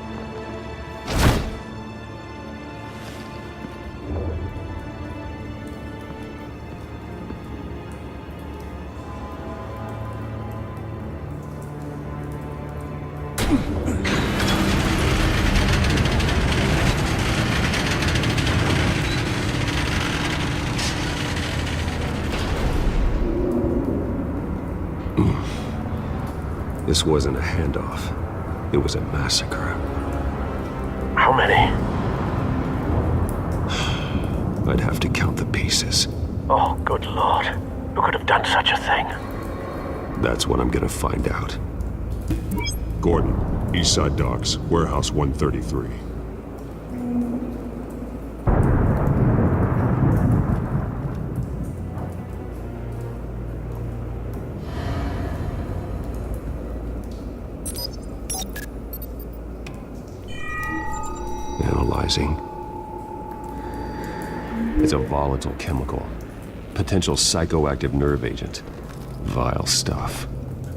This wasn't a handoff. It was a massacre. How many? I'd have to count the pieces. Oh, good lord. Who could have done such a thing? That's what I'm gonna find out. Gordon, Eastside Docks, Warehouse 133. Analyzing. It's a volatile chemical. Potential psychoactive nerve agent. Vile stuff.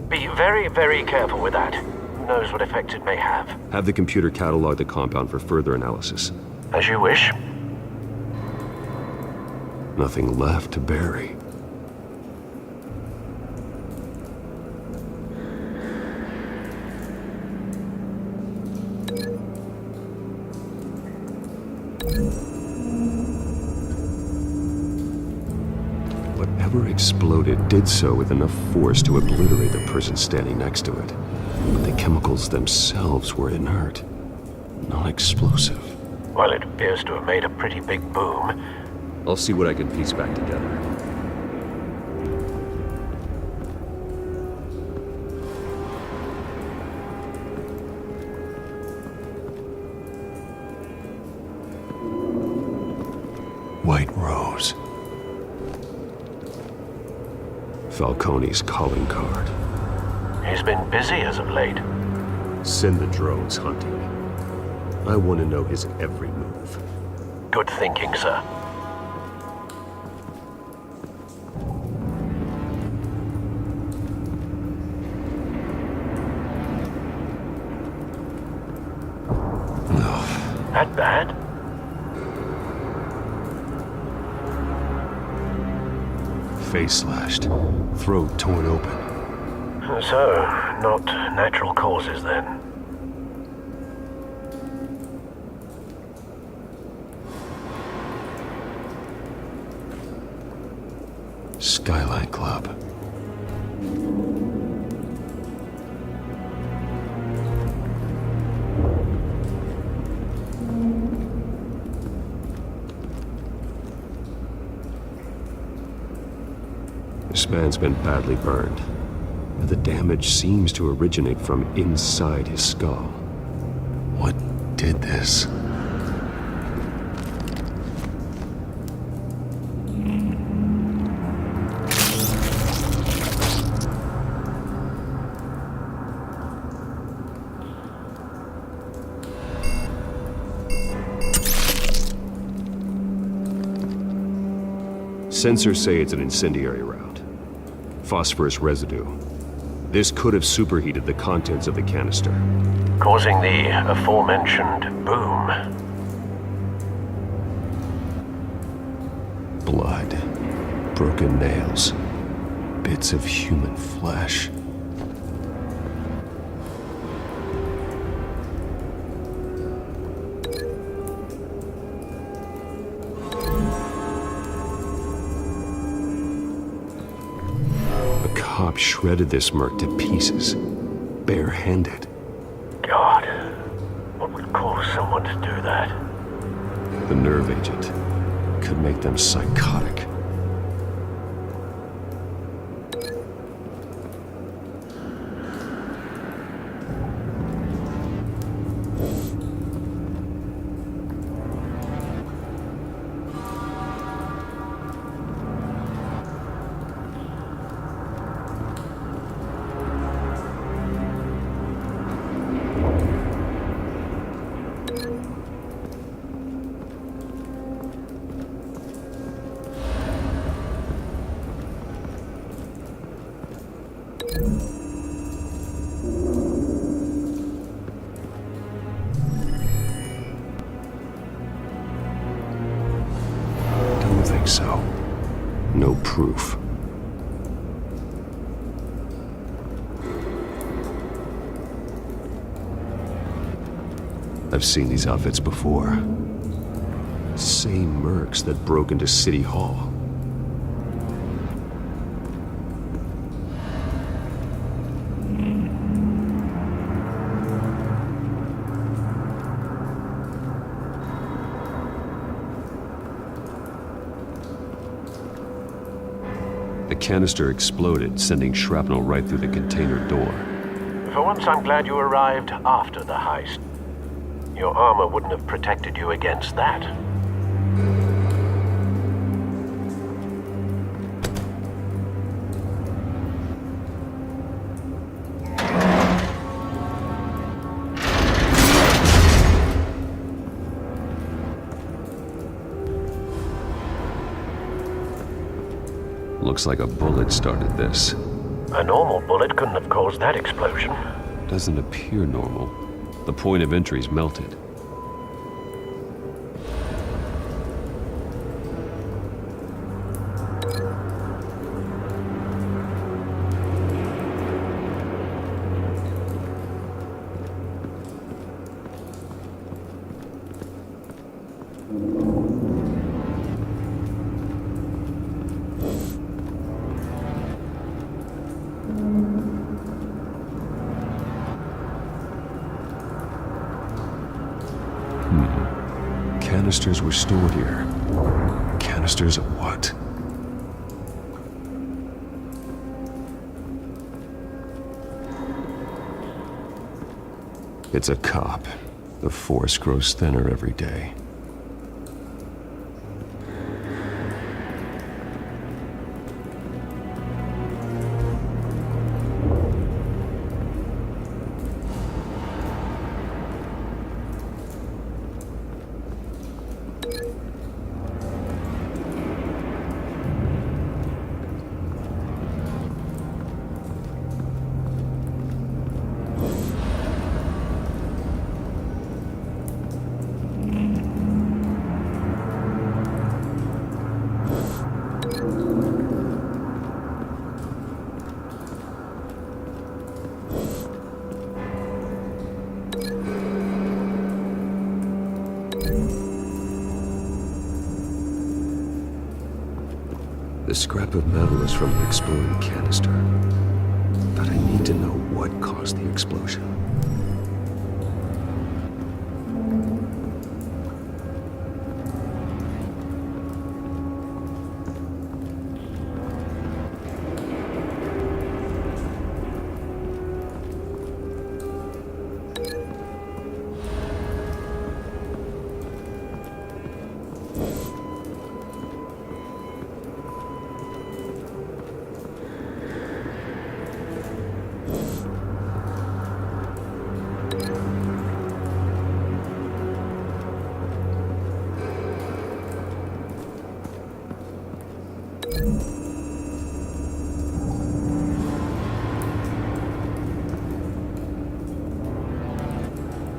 Be very, very careful with that. Who knows what effect it may have. Have the computer catalog the compound for further analysis. As you wish. Nothing left to bury. Whatever exploded did so with enough force to obliterate the person standing next to it. But the chemicals themselves were inert, non-explosive. Well, it appears to have made a pretty big boom. I'll see what I can piece back together. White Rose. Falcone's calling card. He's been busy as of late. Send the drones hunting. I want to know his every move. Good thinking, sir. That bad? Face slashed, throat torn open. So, not natural causes then. Skyline Club. This man's been badly burned. The damage seems to originate from inside his skull. What did this? Sensors say it's an incendiary round. Phosphorus residue. This could have superheated the contents of the canister, causing the aforementioned boom. Blood. Broken nails. Bits of human flesh. A cop shredded this merc to pieces, barehanded. God, what would cause someone to do that? The nerve agent could make them psychotic. Don't think so. No proof. I've seen these outfits before. Same mercs that broke into City Hall. The canister exploded, sending shrapnel right through the container door. For once, I'm glad you arrived after the heist. Your armor wouldn't have protected you against that. Looks like a bullet started this. A normal bullet couldn't have caused that explosion. Doesn't appear normal. The point of entry's melted. Canisters were stored here. Canisters of what? It's a cop. The force grows thinner every day. The scrap of metal is from the exploding canister. But I need to know what caused the explosion.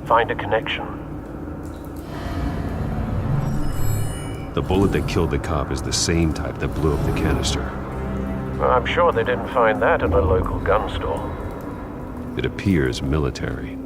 Find a connection. The bullet that killed the cop is the same type that blew up the canister. Well, I'm sure they didn't find that at a local gun store. It appears military.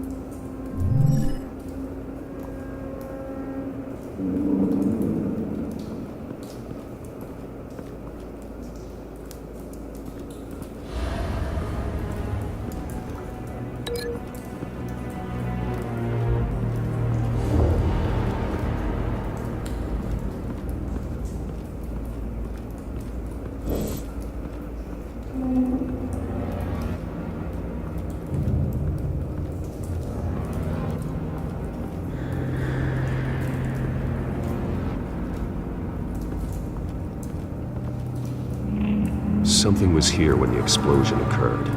Something was here when the explosion occurred.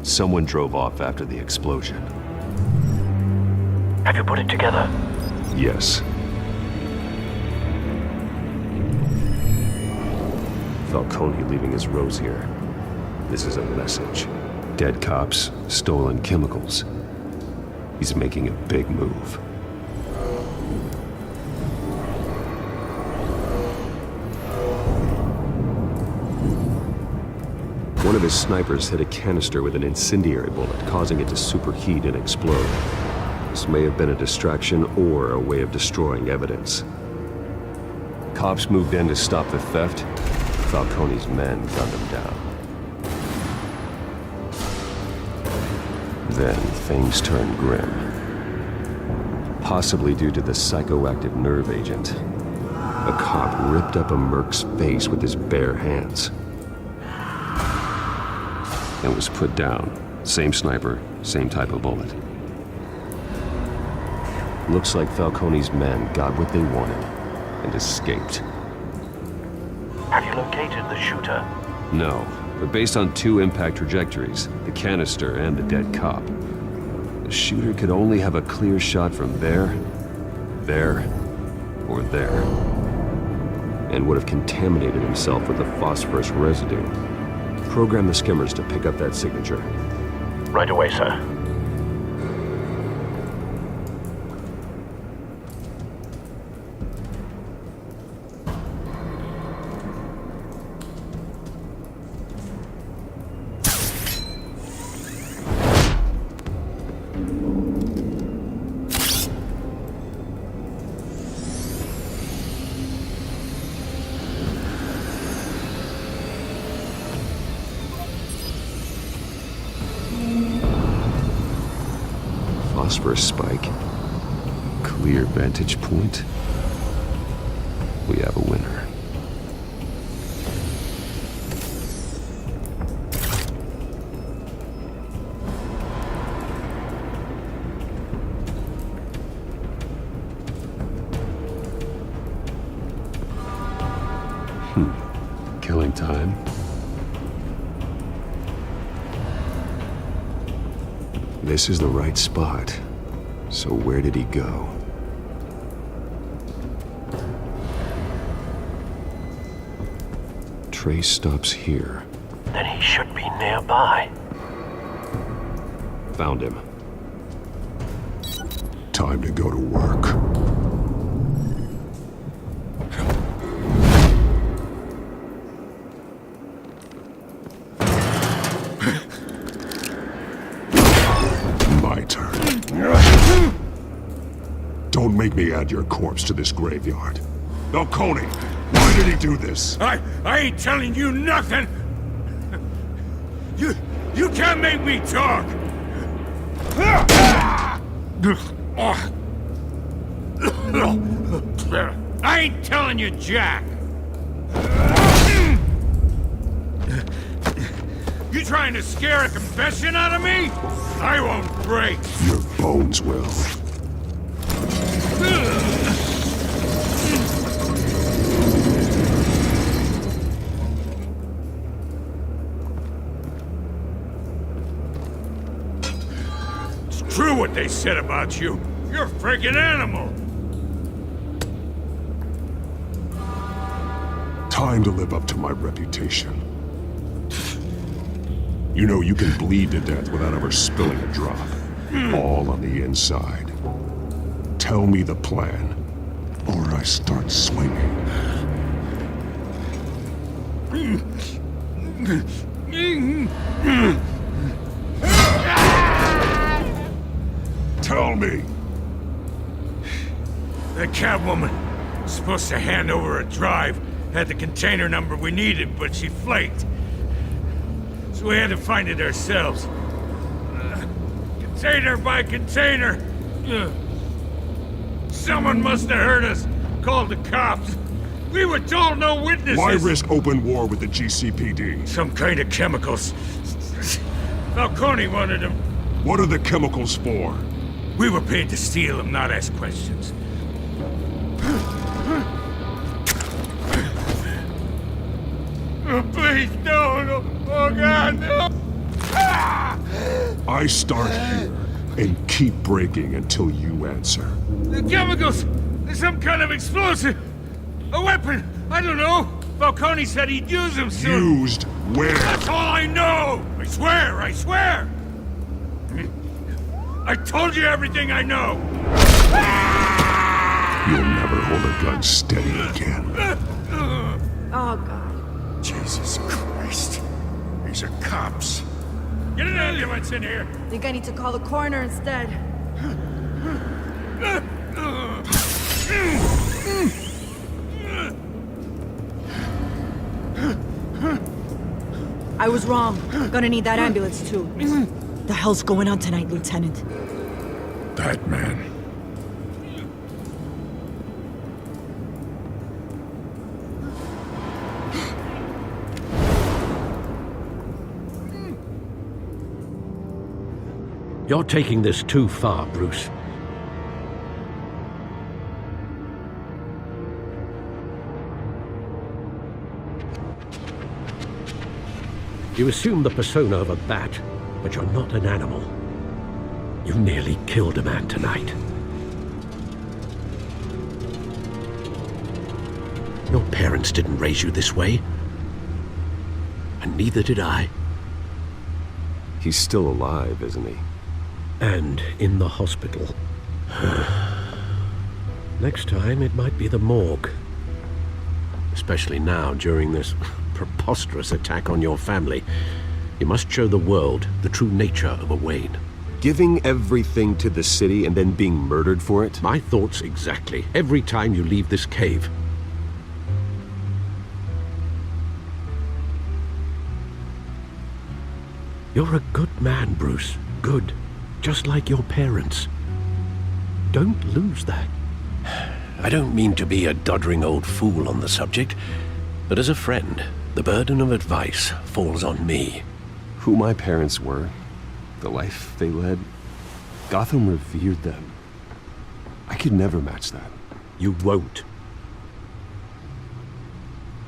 Someone drove off after the explosion. Have you put it together? Yes. Falcone leaving his rose here. This is a message. Dead cops, stolen chemicals. He's making a big move. One of his snipers hit a canister with an incendiary bullet, causing it to superheat and explode. This may have been a distraction or a way of destroying evidence. Cops moved in to stop the theft. Falcone's men gunned him down. Then things turned grim. Possibly due to the psychoactive nerve agent. A cop ripped up a merc's face with his bare hands. And was put down. Same sniper, same type of bullet. Looks like Falcone's men got what they wanted and escaped. Have you located the shooter? No, but based on two impact trajectories, the canister and the dead cop, the shooter could only have a clear shot from there, or there, and would have contaminated himself with the phosphorus residue. Program the skimmers to pick up that signature. Right away, sir. Phosphorus spike. Clear vantage point. We have a winner. Killing time. This is the right spot. So where did he go? Trace stops here. Then he should be nearby. Found him. Time to go to work. My turn. Don't make me add your corpse to this graveyard. Falcone, why did he do this? I ain't telling you nothing! You can't make me talk! I ain't telling you jack! You trying to scare a confession out of me? I won't break! Your bones will. what they said about you. You're a freaking animal. Time to live up to my reputation. You know you can bleed to death without ever spilling a drop. All on the inside. Tell me the plan, or I start swinging. Tell me! The Catwoman was supposed to hand over a drive, had the container number we needed, but she flaked. So we had to find it ourselves. Container by container. Someone must have heard us, called the cops. We were told no witnesses. Why risk open war with the GCPD? Some kind of chemicals. Falcone wanted them. What are the chemicals for? We were paid to steal them, not ask questions. Oh, please, no. Oh, God, no. I start here and keep breaking until you answer. The chemicals! There's some kind of explosive! A weapon! I don't know! Falcone said he'd use them soon! Used where? That's all I know! I swear! I told you everything I know! You'll never hold a gun steady again. Oh, God. Jesus Christ. These are cops. Get an ambulance in here! Think I need to call the coroner instead. I was wrong. Gonna need that ambulance too. The hell's going on tonight, Lieutenant? That man. You're taking this too far, Bruce. You assume the persona of a bat, but you're not an animal. You nearly killed a man tonight. Your parents didn't raise you this way. And neither did I. He's still alive, isn't he? And in the hospital. Next time, it might be the morgue. Especially now, during this preposterous attack on your family. You must show the world the true nature of a Wayne. Giving everything to the city and then being murdered for it? My thoughts exactly. Every time you leave this cave. You're a good man, Bruce. Good. Just like your parents. Don't lose that. I don't mean to be a doddering old fool on the subject, but as a friend, the burden of advice falls on me. Who my parents were, the life they led, Gotham revered them. I could never match that. You won't.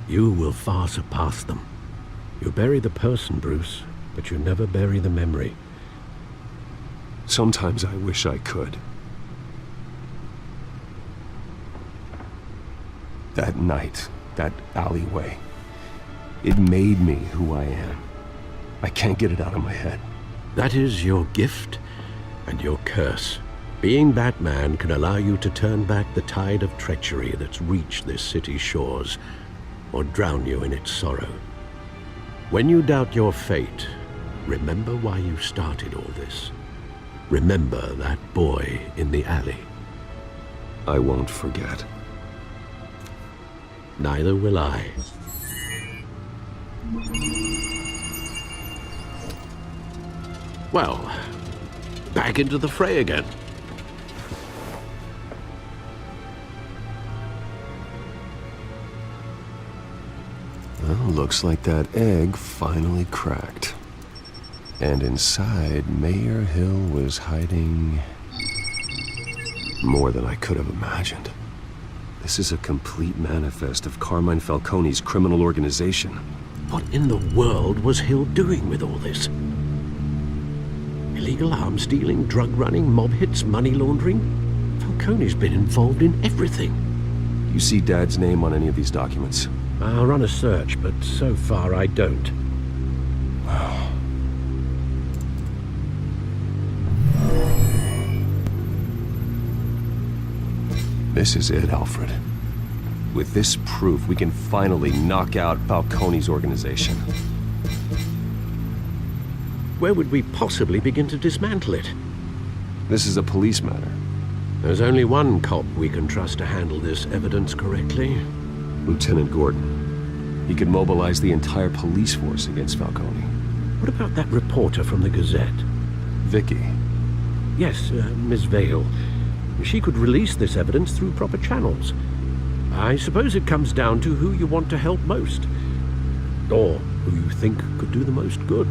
You will far surpass them. You bury the person, Bruce, but you never bury the memory. Sometimes I wish I could. That night, that alleyway, it made me who I am. I can't get it out of my head. That is your gift and your curse. Being Batman can allow you to turn back the tide of treachery that's reached this city's shores, or drown you in its sorrow. When you doubt your fate, remember why you started all this. Remember that boy in the alley. I won't forget. Neither will I. Well, back into the fray again. Well, looks like that egg finally cracked. And inside, Mayor Hill was hiding more than I could have imagined. This is a complete manifest of Carmine Falcone's criminal organization. What in the world was Hill doing with all this? illegal arms dealing, drug running, mob hits, money laundering. Falcone's been involved in everything. You see Dad's name on any of these documents? I'll run a search, but so far I don't. This is it, Alfred. With this proof, we can finally knock out Falcone's organization. Where would we possibly begin to dismantle it? This is a police matter. There's only one cop we can trust to handle this evidence correctly. Lieutenant Gordon. He could mobilize the entire police force against Falcone. What about that reporter from the Gazette? Vicky. Yes, Miss Vale. She could release this evidence through proper channels. I suppose it comes down to who you want to help most. Or who you think could do the most good.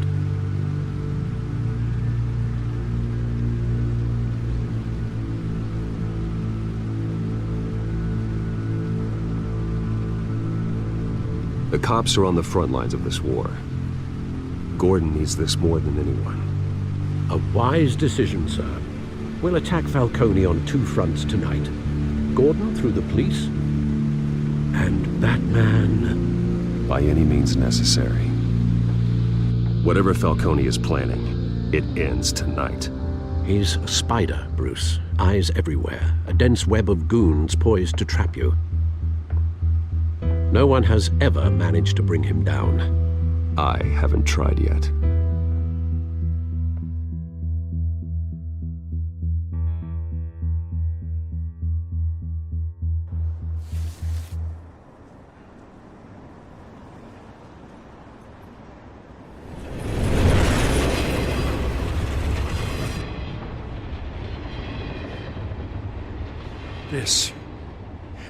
The cops are on the front lines of this war. Gordon needs this more than anyone. A wise decision, sir. We'll attack Falcone on two fronts tonight. Gordon through the police, and that man... By any means necessary. Whatever Falcone is planning, it ends tonight. He's a spider, Bruce. Eyes everywhere. A dense web of goons poised to trap you. No one has ever managed to bring him down. I haven't tried yet.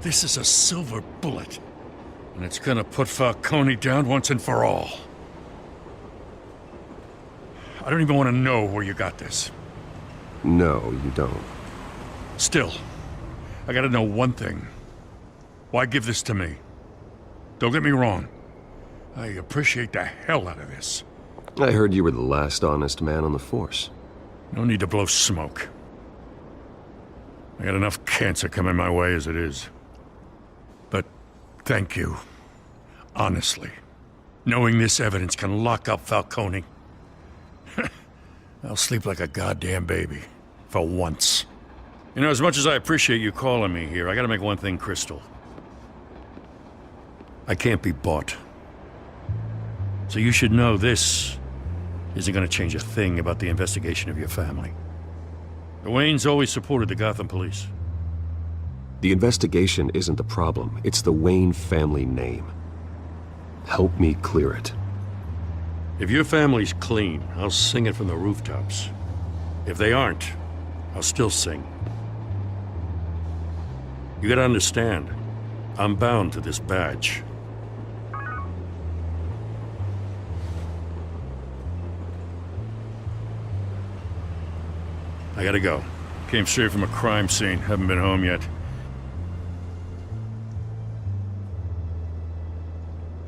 This is a silver bullet. And it's gonna put Falcone down once and for all. I don't even want to know where you got this. No, you don't. Still, I gotta know one thing. Why give this to me? Don't get me wrong. I appreciate the hell out of this. I heard you were the last honest man on the force. No need to blow smoke. I got enough cancer coming my way as it is. But thank you. Honestly. Knowing this evidence can lock up Falcone. I'll sleep like a goddamn baby. For once. You know, as much as I appreciate you calling me here, I gotta make one thing crystal. I can't be bought. So you should know this isn't gonna change a thing about the investigation of your family. The Waynes always supported the Gotham police. The investigation isn't the problem. It's the Wayne family name. Help me clear it. If your family's clean, I'll sing it from the rooftops. If they aren't, I'll still sing. You gotta understand, I'm bound to this badge. I gotta go. Came straight from a crime scene. Haven't been home yet.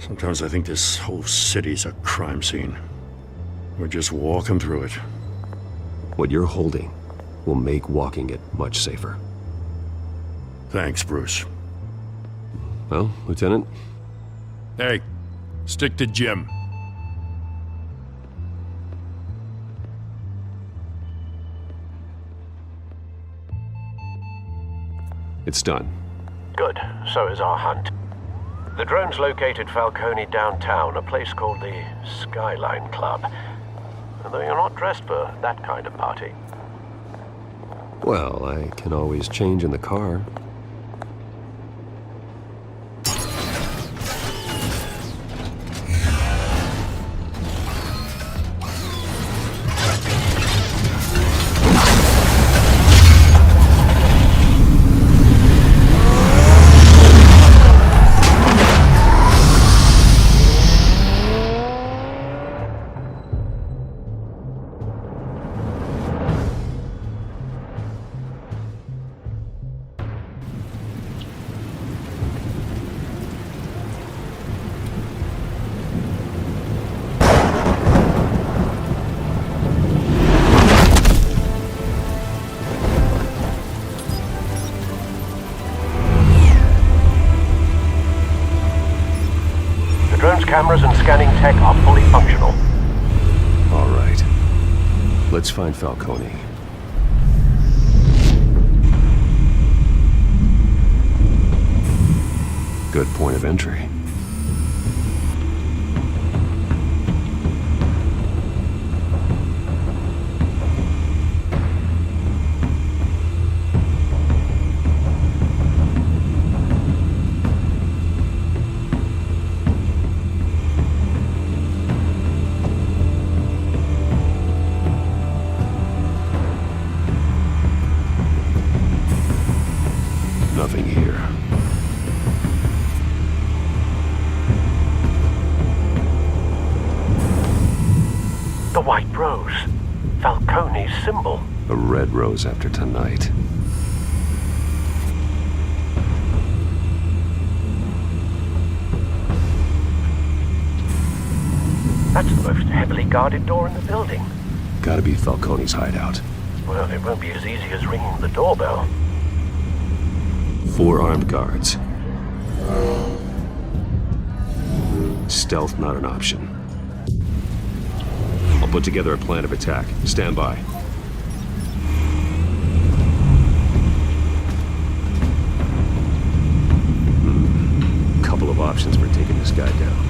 Sometimes I think this whole city's a crime scene. We're just walking through it. What you're holding will make walking it much safer. Thanks, Bruce. Well, Lieutenant? Hey, stick to Jim. It's done. Good. So is our hunt. The drones located Falcone downtown, a place called the Skyline Club. Although you're not dressed for that kind of party. Well, I can always change in the car. cameras and scanning tech are fully functional. All right. Let's find Falcone. Good point of entry. Nothing here. The white rose. Falcone's symbol. A red rose after tonight. That's the most heavily guarded door in the building. Gotta be Falcone's hideout. Well, it won't be as easy as ringing the doorbell. 4 armed guards. Stealth not an option. I'll put together a plan of attack. Stand by. Couple of options for taking this guy down.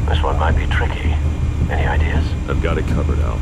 This one might be tricky. Any ideas? I've got it covered, Al.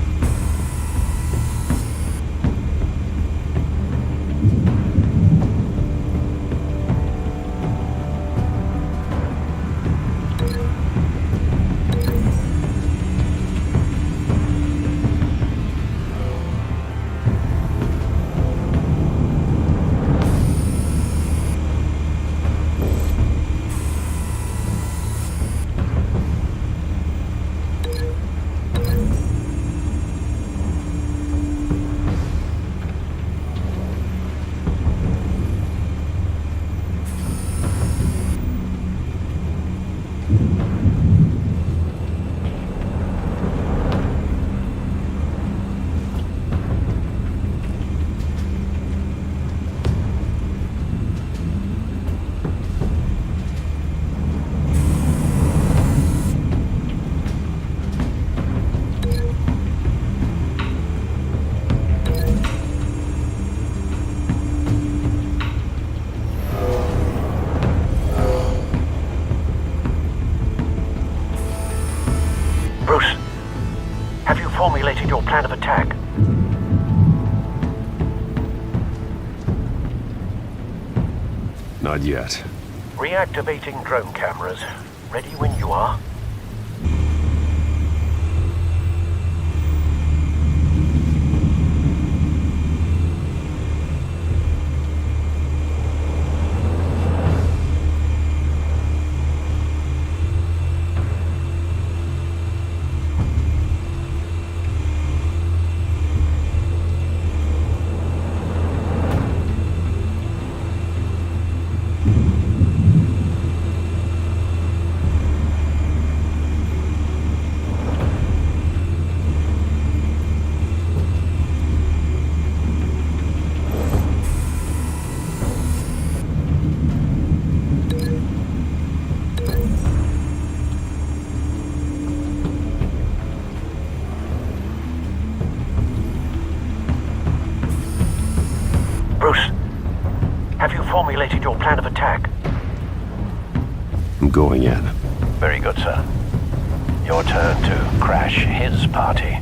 Bruce, have you formulated your plan of attack? Not yet. Reactivating drone cameras. Ready when you are. formulated your plan of attack? I'm going in. Very good, sir. Your turn to crash his party.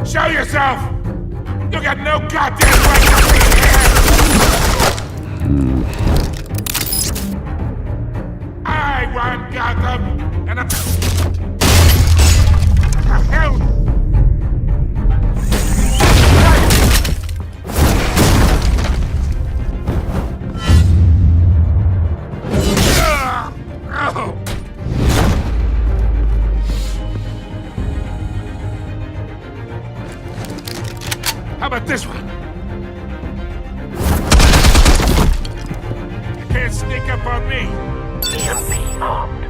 Show yourself! You got no goddamn right to be here! I run Gotham, and I'm... What the hell? How about this one? You can't sneak up on me. EMP armed.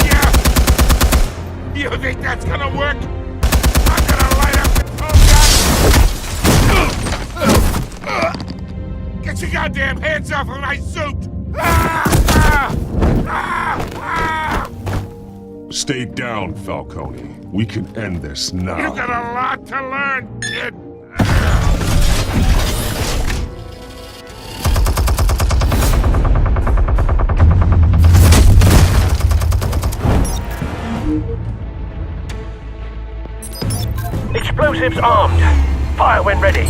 Yeah. You think that's gonna work? I'm gonna light up the whole guy. Get your goddamn hands off of my suit! Stay down, Falcone. We can end this now. You got a lot to learn, kid. Explosives armed. Fire when ready.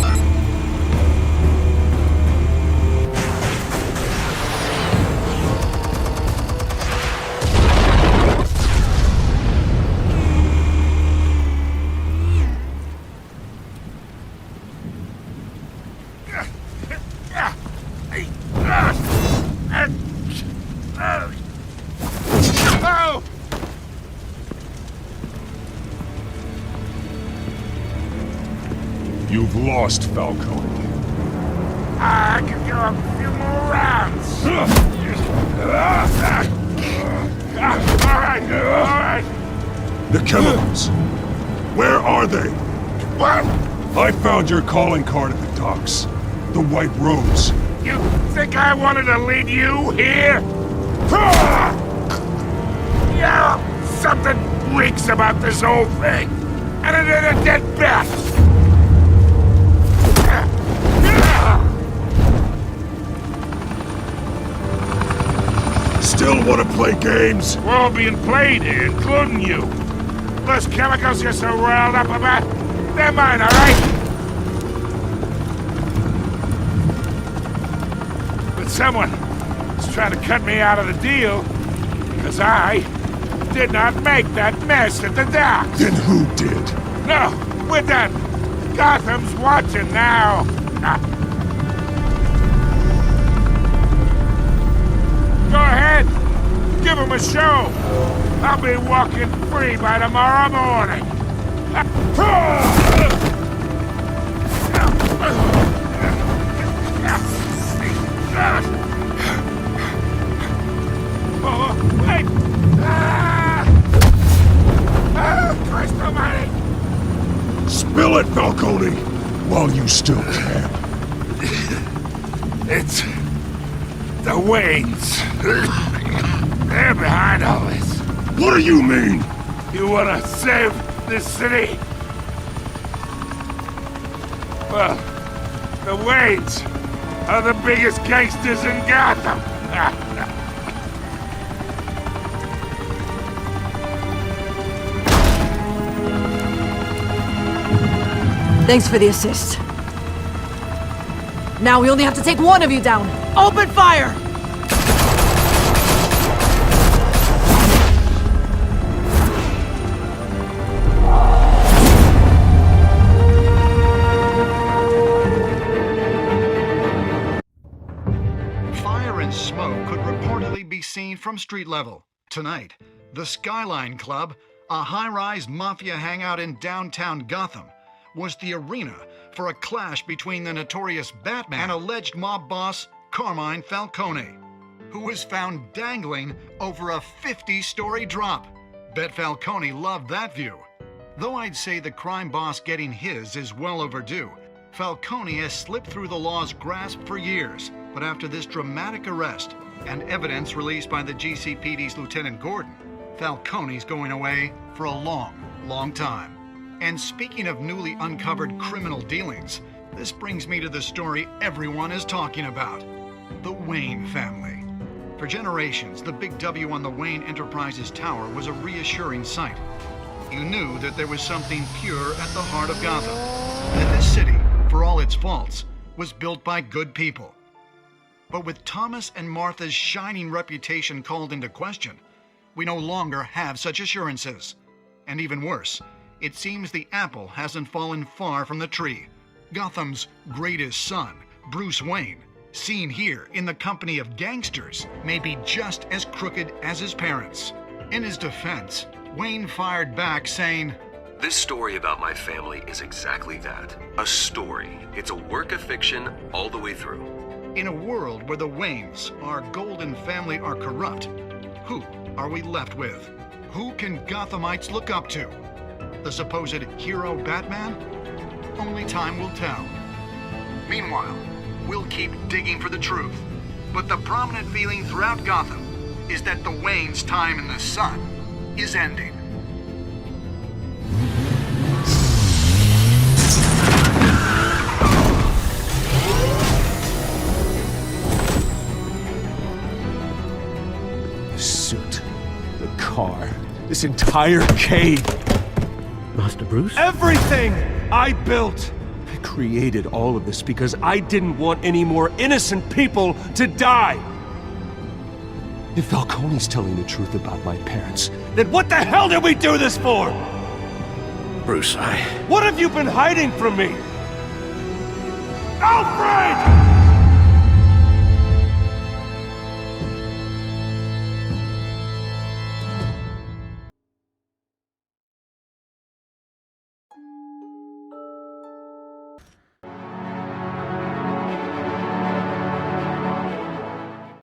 You've lost, Falcone. I can go a few more rounds. All right. The chemicals. Where are they? What? I found your calling card at the docks. The White Rose. You think I wanted to lead you here? Yeah, something reeks about this whole thing. And it ain't a dead bat. Still want to play games? We're all being played here, including you. Those chemicals you're so riled up about, they're mine, all right? But someone is trying to cut me out of the deal because I did not make that mess at the docks. Then who did? No, we're done. Gotham's watching now. Go ahead. Give him a show. I'll be walking free by tomorrow morning. Oh, wait! Christ almighty! Spill it, Falcone, while you still can. It's the Waynes. They're behind all this. What do you mean? You wanna save this city? Well, the Waynes are the biggest gangsters in Gotham. Thanks for the assist. Now we only have to take one of you down. Open fire! Fire and smoke could reportedly be seen from street level. Tonight, the Skyline Club, a high-rise mafia hangout in downtown Gotham, was the arena for a clash between the notorious Batman and alleged mob boss Carmine Falcone, who was found dangling over a 50-story drop. Bet Falcone loved that view. Though I'd say the crime boss getting his is well overdue, Falcone has slipped through the law's grasp for years. But after this dramatic arrest and evidence released by the GCPD's Lieutenant Gordon, Falcone's going away for a long, long time. And speaking of newly uncovered criminal dealings, this brings me to the story everyone is talking about: the Wayne family. For generations, the big W on the Wayne Enterprises Tower was a reassuring sight. You knew that there was something pure at the heart of Gotham, that this city, for all its faults, was built by good people. But with Thomas and Martha's shining reputation called into question, we no longer have such assurances. And even worse, it seems the apple hasn't fallen far from the tree. Gotham's greatest son, Bruce Wayne, seen here in the company of gangsters, may be just as crooked as his parents. In his defense, Wayne fired back saying, "This story about my family is exactly that. A story. It's a work of fiction all the way through." In a world where the Waynes, our golden family, are corrupt, who are we left with? Who can Gothamites look up to? The supposed hero Batman? Only time will tell. Meanwhile, we'll keep digging for the truth. But the prominent feeling throughout Gotham is that the Waynes' time in the sun is ending. The suit, the car, this entire cave. Master Bruce? Everything I built! I created all of this because I didn't want any more innocent people to die! If Falcone's telling the truth about my parents, then what the hell did we do this for? Bruce, What have you been hiding from me? Alfred!